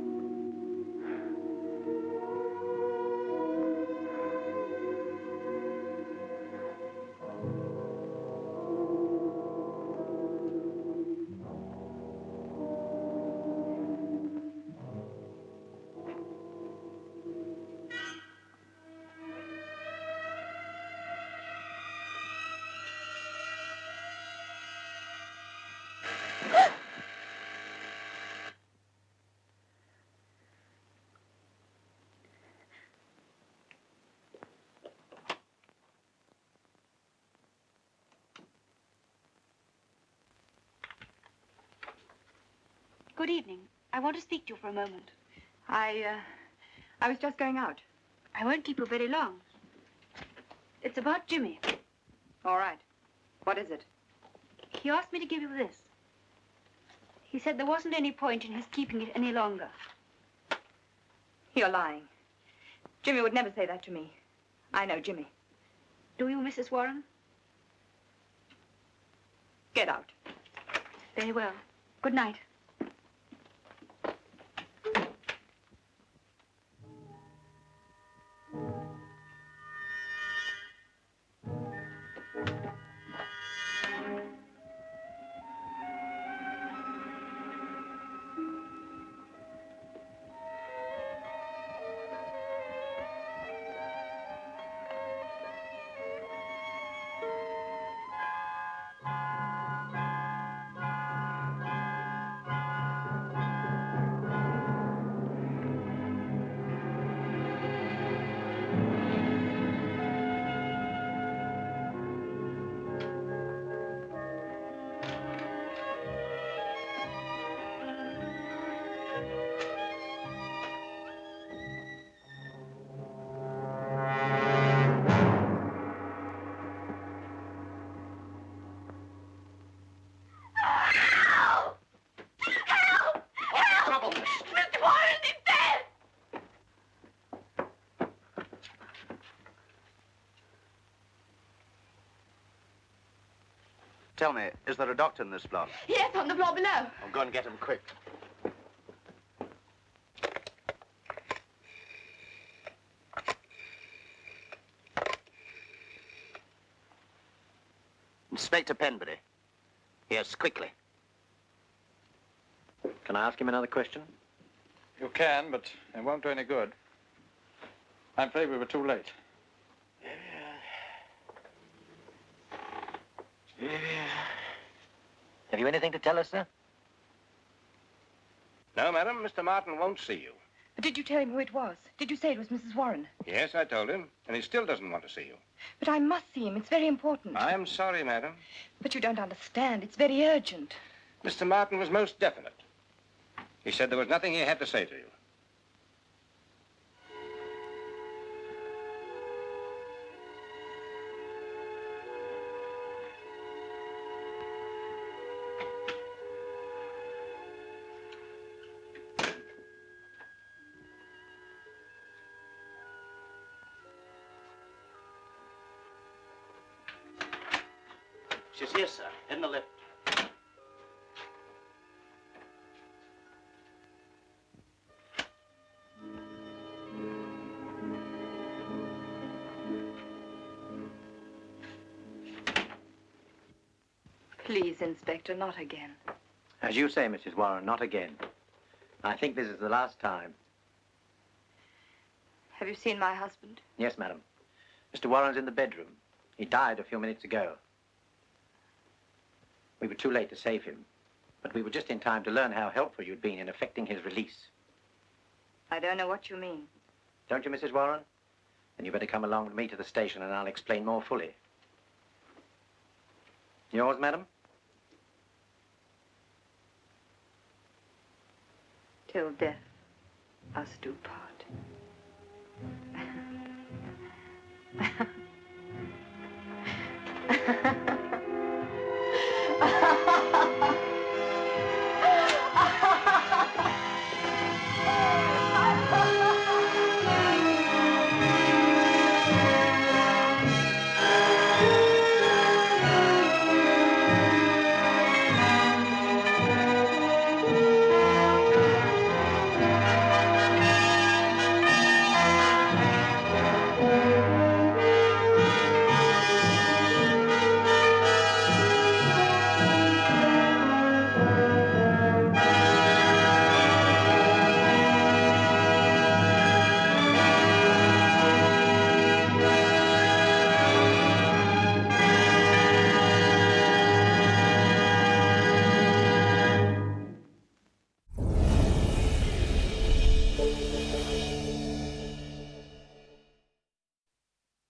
Good evening. I want to speak to you for a moment. I was just going out. I won't keep you very long. It's about Jimmy. All right. What is it? He asked me to give you this. He said there wasn't any point in his keeping it any longer. You're lying. Jimmy would never say that to me. I know Jimmy. Do you, Mrs. Warren? Get out. Very well. Good night. Tell me, is there a doctor in this block? Yes, on the floor below. I'll go and get him quick. Inspector Penbury. Yes, quickly. Can I ask him another question? You can, but it won't do any good. I'm afraid we were too late. Have you anything to tell us, sir? No, madam, Mr. Martin won't see you. But did you tell him who it was? Did you say it was Mrs. Warren? Yes, I told him, and he still doesn't want to see you. But I must see him. It's very important. I'm sorry, madam. But you don't understand. It's very urgent. Mr. Martin was most definite. He said there was nothing he had to say to you. She's here, sir, in the lift. Please, Inspector, not again. As you say, Mrs. Warren, not again. I think this is the last time. Have you seen my husband? Yes, madam. Mr. Warren's in the bedroom. He died a few minutes ago. We were too late to save him, but we were just in time to learn how helpful you'd been in effecting his release. I don't know what you mean. Don't you, Mrs. Warren? Then you better come along with me to the station and I'll explain more fully. Yours, madam? Till death us do part.